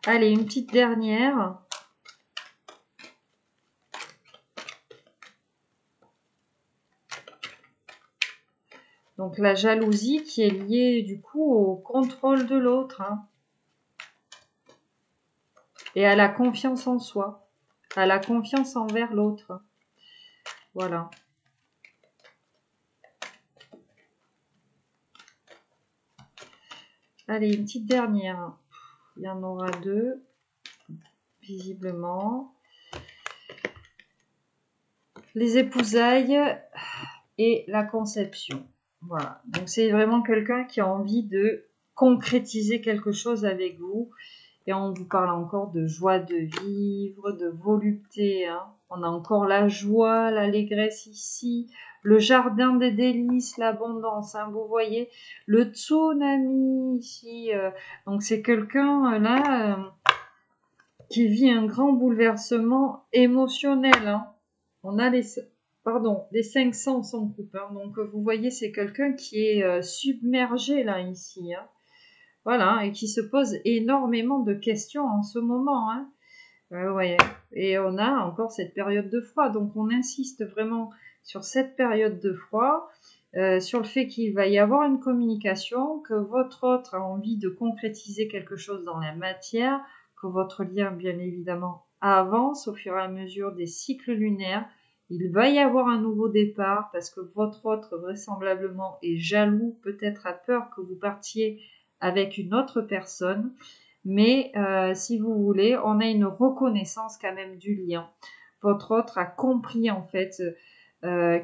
Allez, une petite dernière. Donc la jalousie qui est liée du coup au contrôle de l'autre. Hein. Et à la confiance en soi. À la confiance envers l'autre. Voilà. Allez, une petite dernière. Il y en aura deux, visiblement. Les épousailles et la conception. Voilà. Donc c'est vraiment quelqu'un qui a envie de concrétiser quelque chose avec vous. Et on vous parle encore de joie de vivre, de volupté. Hein. On a encore la joie, l'allégresse ici, le jardin des délices, l'abondance. Hein. Vous voyez, le tsunami ici. Donc c'est quelqu'un là qui vit un grand bouleversement émotionnel. Hein. On a les 500 sans coupe. Hein. Donc vous voyez, c'est quelqu'un qui est submergé là ici. Hein. Voilà, et qui se pose énormément de questions en ce moment. Hein. Ouais. Et on a encore cette période de froid. Donc on insiste vraiment sur cette période de froid, sur le fait qu'il va y avoir une communication, que votre autre a envie de concrétiser quelque chose dans la matière, que votre lien, bien évidemment, avance au fur et à mesure des cycles lunaires. Il va y avoir un nouveau départ parce que votre autre, vraisemblablement, est jaloux, peut-être a peur que vous partiez avec une autre personne, mais si vous voulez, on a une reconnaissance quand même du lien. Votre autre a compris en fait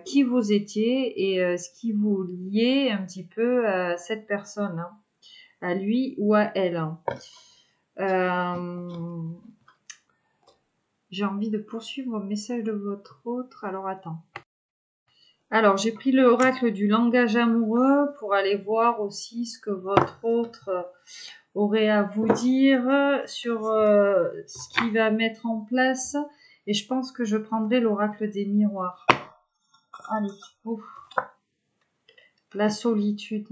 qui vous étiez et ce qui vous liait un petit peu à cette personne, hein, à lui ou à elle. Hein. J'ai envie de poursuivre le message de votre autre, alors attends. Alors, j'ai pris l'oracle du langage amoureux pour aller voir aussi ce que votre autre aurait à vous dire sur ce qu'il va mettre en place. Et je pense que je prendrai l'oracle des miroirs. Allez, ouf. La solitude.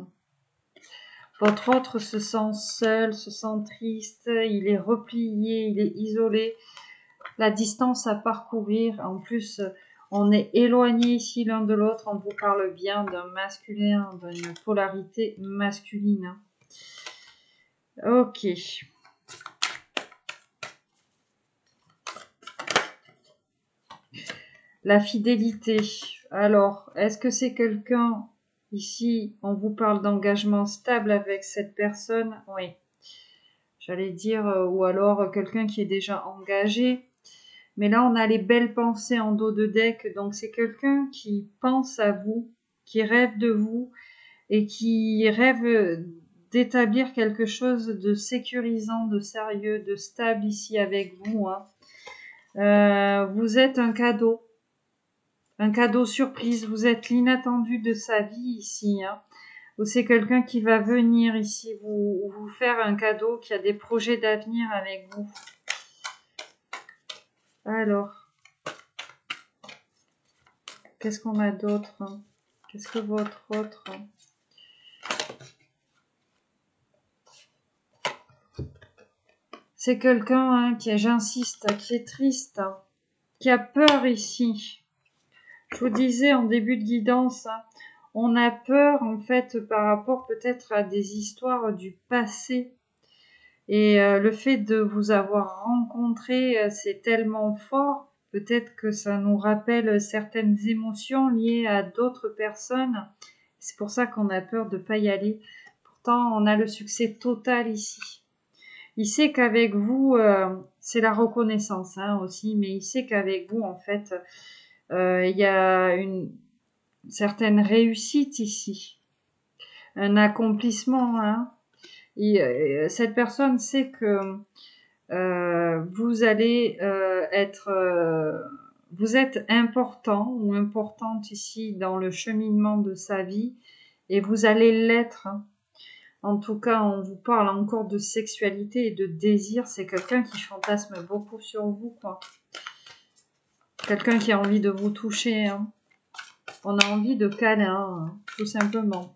Votre autre se sent seul, se sent triste, il est replié, il est isolé. La distance à parcourir, en plus... On est éloigné ici l'un de l'autre, on vous parle bien d'un masculin, d'une polarité masculine. Ok. La fidélité. Alors, est-ce que c'est quelqu'un, ici, on vous parle d'engagement stable avec cette personne? Oui. J'allais dire, ou alors quelqu'un qui est déjà engagé. Mais là, on a les belles pensées en dos de deck. Donc, c'est quelqu'un qui pense à vous, qui rêve de vous et qui rêve d'établir quelque chose de sécurisant, de sérieux, de stable ici avec vous. Hein. Vous êtes un cadeau surprise. Vous êtes l'inattendu de sa vie ici. Hein. C'est quelqu'un qui va venir ici vous faire un cadeau, qui a des projets d'avenir avec vous. Alors, qu'est-ce qu'on a d'autre? Hein? Qu'est-ce que votre autre? C'est quelqu'un hein, qui est, j'insiste, qui est triste, hein, qui a peur ici. Je vous disais en début de guidance, hein, on a peur en fait par rapport peut-être à des histoires du passé. Et le fait de vous avoir rencontré, c'est tellement fort. Peut-être que ça nous rappelle certaines émotions liées à d'autres personnes. C'est pour ça qu'on a peur de ne pas y aller. Pourtant, on a le succès total ici. Il sait qu'avec vous, c'est la reconnaissance hein, aussi, mais il sait qu'avec vous, en fait, il y a certaines réussites ici, un accomplissement, hein. Et cette personne sait que vous allez vous êtes important ou importante ici dans le cheminement de sa vie et vous allez l'être, hein. En tout cas, on vous parle encore de sexualité et de désir. C'est quelqu'un qui fantasme beaucoup sur vous, quoi. Quelqu'un qui a envie de vous toucher, hein. On a envie de câlin, hein, tout simplement.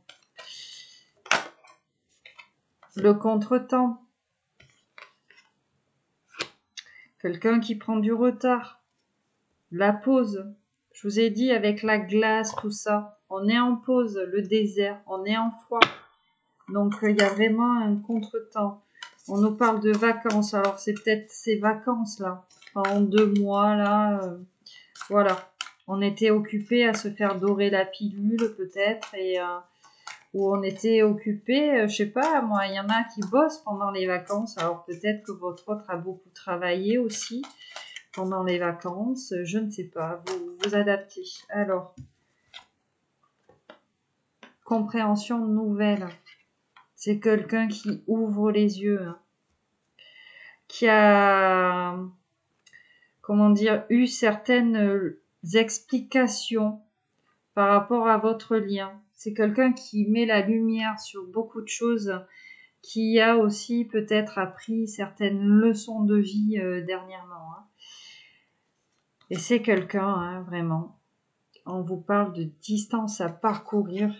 Le contretemps. Quelqu'un qui prend du retard. La pause. Je vous ai dit avec la glace, tout ça. On est en pause, le désert. On est en froid. Donc, il y a vraiment un contretemps. On nous parle de vacances. Alors, c'est peut-être ces vacances-là. Pendant 2 mois, là. Voilà. On était occupés à se faire dorer la pilule, peut-être. Et où on était occupé, je sais pas, moi, il y en a qui bossent pendant les vacances. Alors, peut-être que votre autre a beaucoup travaillé aussi pendant les vacances. Je ne sais pas. Vous vous adaptez. Alors, compréhension nouvelle. C'est quelqu'un qui ouvre les yeux, hein, qui a, comment dire, eu certaines explications par rapport à votre lien. C'est quelqu'un qui met la lumière sur beaucoup de choses, qui a aussi peut-être appris certaines leçons de vie dernièrement, hein. Et c'est quelqu'un, hein, vraiment. On vous parle de distance à parcourir.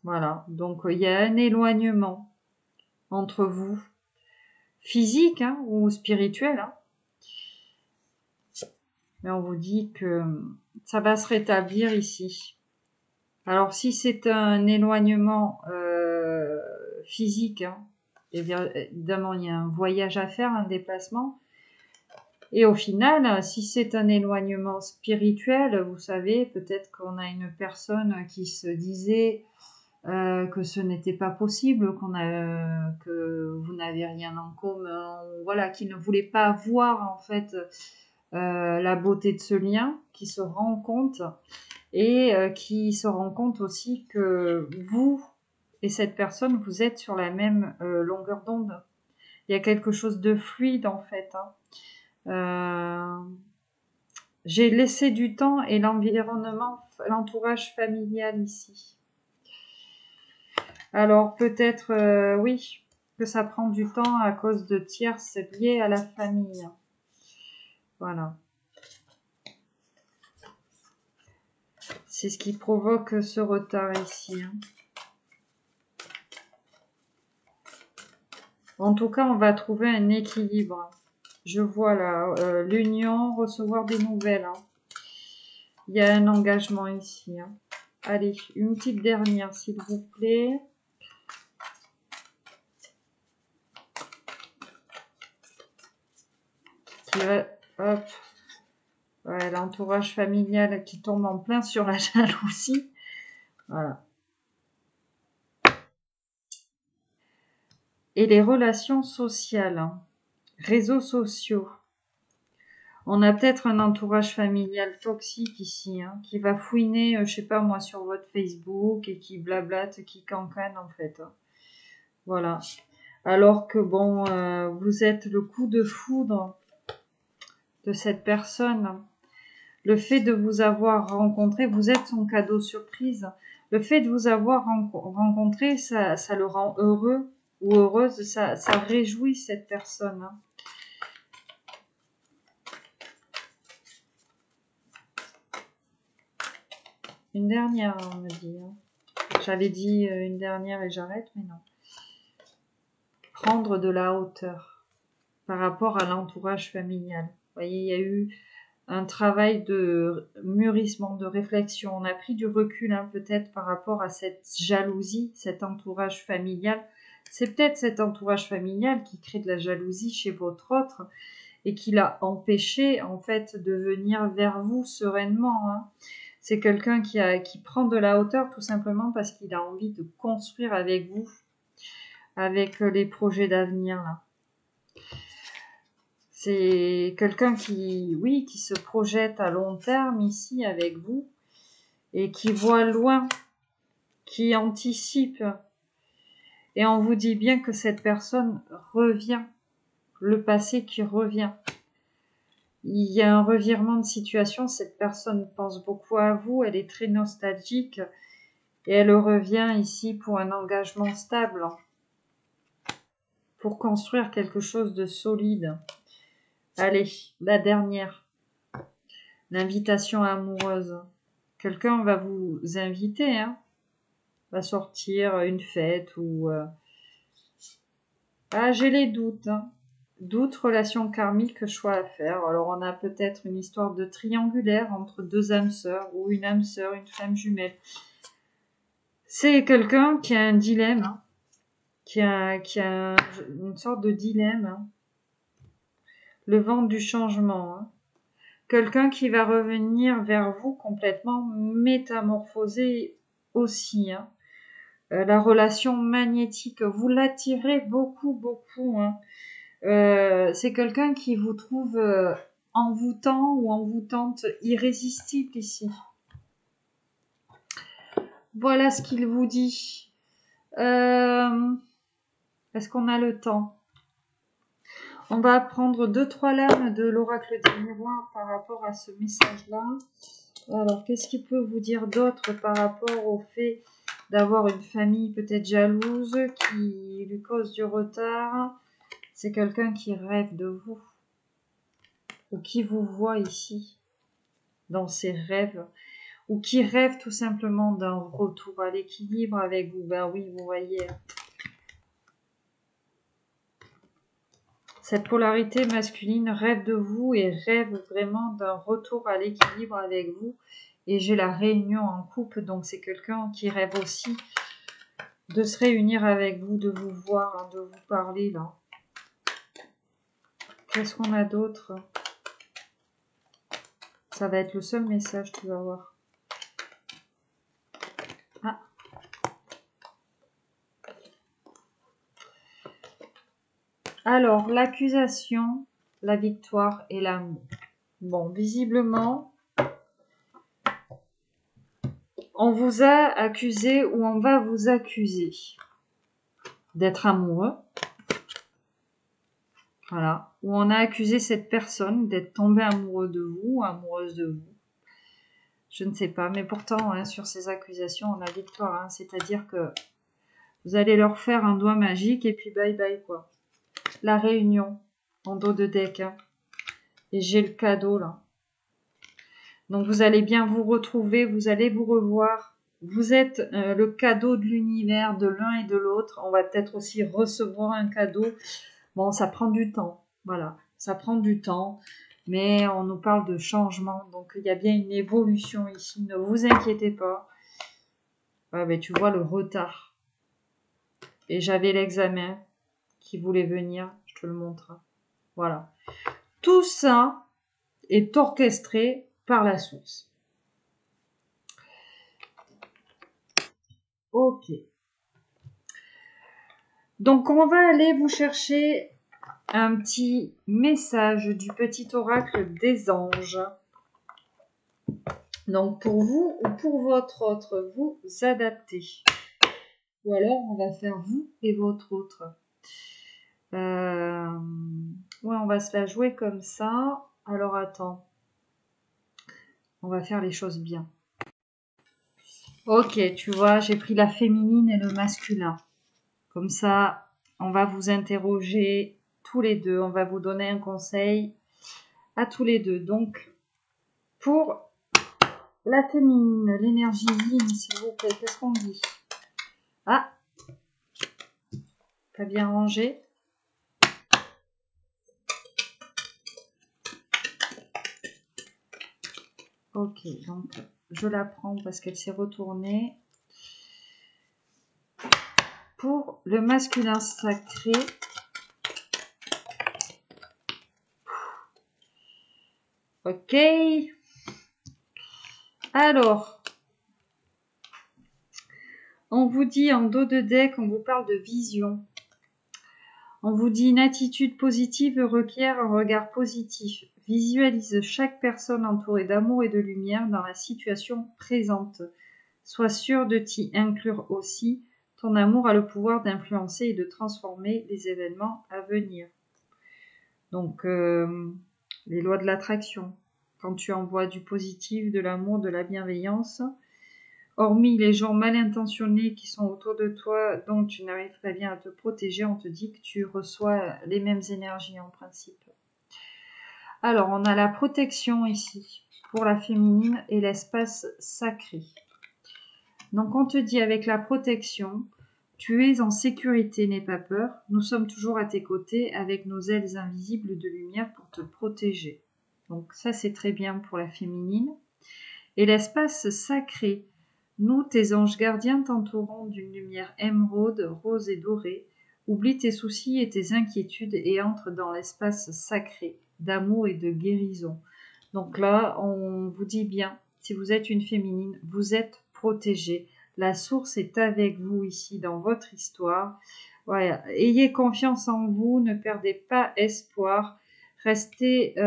Voilà. Donc, il y a un éloignement entre vous, physique, hein, ou spirituel, hein. Mais on vous dit que ça va se rétablir ici. Alors, si c'est un éloignement physique, hein, évidemment, il y a un voyage à faire, un déplacement. Et au final, si c'est un éloignement spirituel, vous savez, peut-être qu'on a une personne qui se disait que ce n'était pas possible, que vous n'avez rien en commun, voilà, qui ne voulait pas voir en fait la beauté de ce lien, qui se rend compte et qui se rend compte aussi que vous et cette personne, vous êtes sur la même longueur d'onde. Il y a quelque chose de fluide en fait, hein. J'ai laissé du temps et l'environnement, l'entourage familial ici. Alors peut-être, oui, que ça prend du temps à cause de tierces liées à la famille. Voilà. C'est ce qui provoque ce retard ici, hein. En tout cas, on va trouver un équilibre. Je vois là, l'union, recevoir des nouvelles, hein. Il y a un engagement ici, hein. Allez, une petite dernière, s'il vous plaît. Hop. Ouais, l'entourage familial qui tombe en plein sur la jalousie. Voilà. Et les relations sociales, hein. Réseaux sociaux. On a peut-être un entourage familial toxique ici, hein, qui va fouiner, je sais pas moi, sur votre Facebook et qui blablate, qui cancane en fait, hein. Voilà. Alors que bon, vous êtes le coup de foudre de cette personne. Le fait de vous avoir rencontré, vous êtes son cadeau surprise. Le fait de vous avoir rencontré, ça le rend heureux ou heureuse, ça réjouit cette personne, hein. Une dernière, on me dit, hein. J'avais dit une dernière et j'arrête, mais non. Prendre de la hauteur par rapport à l'entourage familial. Vous voyez, il y a eu un travail de mûrissement, de réflexion. On a pris du recul, hein, peut-être par rapport à cette jalousie, cet entourage familial. C'est peut-être cet entourage familial qui crée de la jalousie chez votre autre et qui l'a empêché en fait de venir vers vous sereinement, hein. C'est quelqu'un qui prend de la hauteur tout simplement parce qu'il a envie de construire avec vous, avec les projets d'avenir là. C'est quelqu'un qui, oui, qui se projette à long terme ici avec vous et qui voit loin, qui anticipe. Et on vous dit bien que cette personne revient, le passé qui revient. Il y a un revirement de situation, cette personne pense beaucoup à vous, elle est très nostalgique et elle revient ici pour un engagement stable, pour construire quelque chose de solide. Allez, la dernière, l'invitation amoureuse. Quelqu'un va vous inviter, va sortir une fête ou... Ah, j'ai les doutes, Doutes, relations karmiques, choix à faire. Alors, on a peut-être une histoire de triangulaire entre deux âmes sœurs ou une âme sœur, une flamme jumelle. C'est quelqu'un qui a un dilemme, qui a une sorte de dilemme, le vent du changement. Quelqu'un qui va revenir vers vous complètement métamorphosé aussi. La relation magnétique, vous l'attirez beaucoup, beaucoup. C'est quelqu'un qui vous trouve envoûtant ou envoûtante, irrésistible ici. Voilà ce qu'il vous dit. Est-ce qu'on a le temps? On va prendre 2-3 lames de l'oracle des miroirs par rapport à ce message-là. Alors, qu'est-ce qu'il peut vous dire d'autre par rapport au fait d'avoir une famille peut-être jalouse qui lui cause du retard? C'est quelqu'un qui rêve de vous ou qui vous voit ici dans ses rêves ou qui rêve tout simplement d'un retour à l'équilibre avec vous. Ben oui, vous voyez. Cette polarité masculine rêve de vous et rêve vraiment d'un retour à l'équilibre avec vous. Et j'ai la réunion en couple, donc c'est quelqu'un qui rêve aussi de se réunir avec vous, de vous voir, de vous parler là. Qu'est-ce qu'on a d'autre? Ça va être le seul message que tu vas avoir. Ah. Alors, l'accusation, la victoire et l'amour. Bon, visiblement, on vous a accusé ou on va vous accuser d'être amoureux. Voilà. Ou on a accusé cette personne d'être tombée amoureux de vous, amoureuse de vous. Je ne sais pas. Mais pourtant, sur ces accusations, on a victoire. C'est-à-dire que vous allez leur faire un doigt magique et puis bye bye, quoi. La réunion en dos de deck. Et j'ai le cadeau, là. Donc, vous allez bien vous retrouver. Vous allez vous revoir. Vous êtes le cadeau de l'univers de l'un et de l'autre. On va peut-être aussi recevoir un cadeau. Bon, ça prend du temps, voilà, ça prend du temps, mais on nous parle de changement, donc il y a bien une évolution ici, ne vous inquiétez pas. Ouais, mais tu vois le retard. Et j'avais l'examen qui voulait venir, je te le montre. Voilà. Tout ça est orchestré par la source. Ok. Donc on va aller vous chercher un petit message du petit oracle des anges. Donc pour vous ou pour votre autre, vous adaptez. Ou alors on va faire vous et votre autre. Ouais, on va se la jouer comme ça. Alors attends. On va faire les choses bien. Ok, tu vois, j'ai pris la féminine et le masculin. Comme ça, on va vous interroger tous les deux. On va vous donner un conseil à tous les deux. Donc, pour la féminine, l'énergie yin, s'il vous plaît, qu'est-ce qu'on dit? Ah, t'as bien rangé? Ok, donc je la prends parce qu'elle s'est retournée. Pour le masculin sacré, ok. Alors, on vous dit en dos de deck, on vous parle de vision. On vous dit une attitude positive requiert un regard positif. Visualise chaque personne entourée d'amour et de lumière dans la situation présente. Sois sûr de t'y inclure aussi. Ton amour a le pouvoir d'influencer et de transformer les événements à venir. Donc, les lois de l'attraction. Quand tu envoies du positif, de l'amour, de la bienveillance, hormis les gens mal intentionnés qui sont autour de toi, dont tu n'arrives pas bien à te protéger, on te dit que tu reçois les mêmes énergies en principe. Alors, on a la protection ici pour la féminine et l'espace sacré. Donc, on te dit avec la protection, tu es en sécurité, n'aie pas peur. Nous sommes toujours à tes côtés avec nos ailes invisibles de lumière pour te protéger. Donc, ça, c'est très bien pour la féminine. Et l'espace sacré. Nous, tes anges gardiens, t'entourons d'une lumière émeraude, rose et dorée. Oublie tes soucis et tes inquiétudes et entre dans l'espace sacré d'amour et de guérison. Donc là, on vous dit bien, si vous êtes une féminine, vous êtes protégée. La source est avec vous ici dans votre histoire. Voilà. Ayez confiance en vous, ne perdez pas espoir. Restez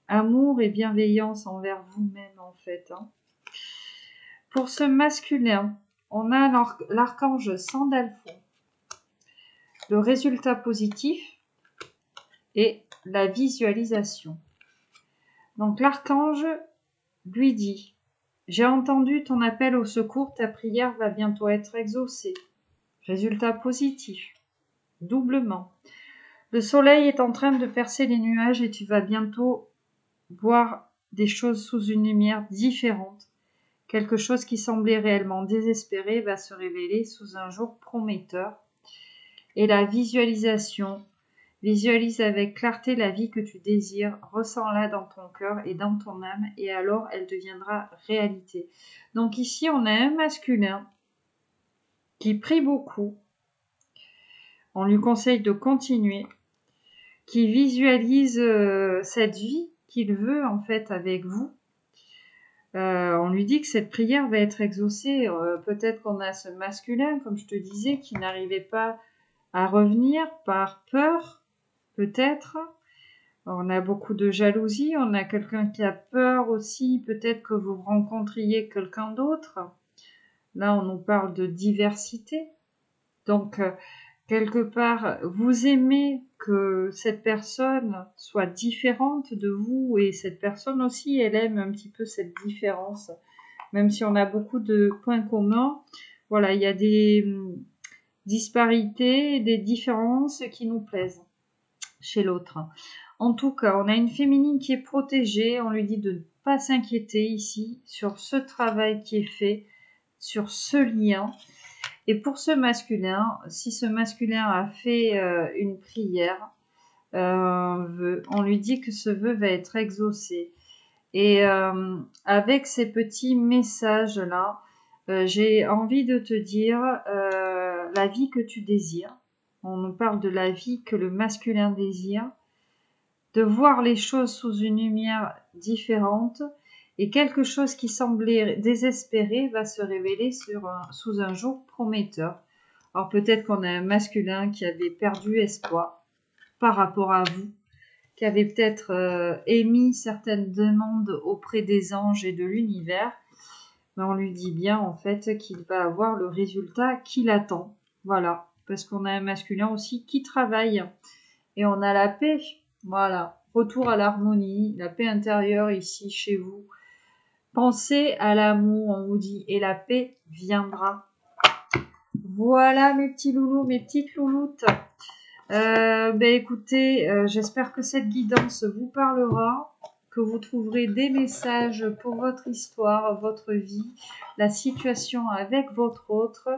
amour et bienveillance envers vous-même en fait. Pour ce masculin, on a l'archange Sandalphon. Le résultat positif et la visualisation. Donc l'archange lui dit « J'ai entendu ton appel au secours, ta prière va bientôt être exaucée. » Résultat positif, doublement. Le soleil est en train de percer les nuages et tu vas bientôt voir des choses sous une lumière différente. Quelque chose qui semblait réellement désespéré va se révéler sous un jour prometteur. Et la visualisation, visualise avec clarté la vie que tu désires, ressens-la dans ton cœur et dans ton âme, et alors elle deviendra réalité. Donc ici, on a un masculin qui prie beaucoup. On lui conseille de continuer, qui visualise cette vie qu'il veut en fait avec vous. On lui dit que cette prière va être exaucée. Peut-être qu'on a ce masculin, comme je te disais, qui n'arrivait pas à revenir par peur, peut-être. On a beaucoup de jalousie, on a quelqu'un qui a peur aussi, peut-être que vous rencontriez quelqu'un d'autre. Là, on nous parle de diversité. Donc, quelque part, vous aimez que cette personne soit différente de vous et cette personne aussi, elle aime un petit peu cette différence. Même si on a beaucoup de points communs, voilà, il y a des disparités, des différences qui nous plaisent chez l'autre. En tout cas, on a une féminine qui est protégée, on lui dit de ne pas s'inquiéter ici sur ce travail qui est fait, sur ce lien. Et pour ce masculin, si ce masculin a fait une prière, on lui dit que ce vœu va être exaucé. Et avec ces petits messages-là, j'ai envie de te dire la vie que tu désires. On nous parle de la vie que le masculin désire, de voir les choses sous une lumière différente, et quelque chose qui semblait désespéré va se révéler sous un jour prometteur. Alors peut-être qu'on a un masculin qui avait perdu espoir par rapport à vous, qui avait peut-être émis certaines demandes auprès des anges et de l'univers, mais on lui dit bien en fait qu'il va avoir le résultat qu'il attend. Voilà, parce qu'on a un masculin aussi qui travaille, et on a la paix. Voilà, retour à l'harmonie, la paix intérieure ici chez vous. Pensez à l'amour, on vous dit, et la paix viendra. Voilà mes petits loulous, mes petites louloutes. Écoutez, j'espère que cette guidance vous parlera, que vous trouverez des messages pour votre histoire, votre vie, la situation avec votre autre.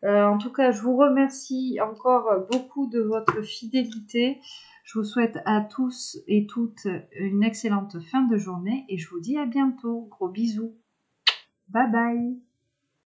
En tout cas, je vous remercie encore beaucoup de votre fidélité. Je vous souhaite à tous et toutes une excellente fin de journée et je vous dis à bientôt. Gros bisous. Bye bye.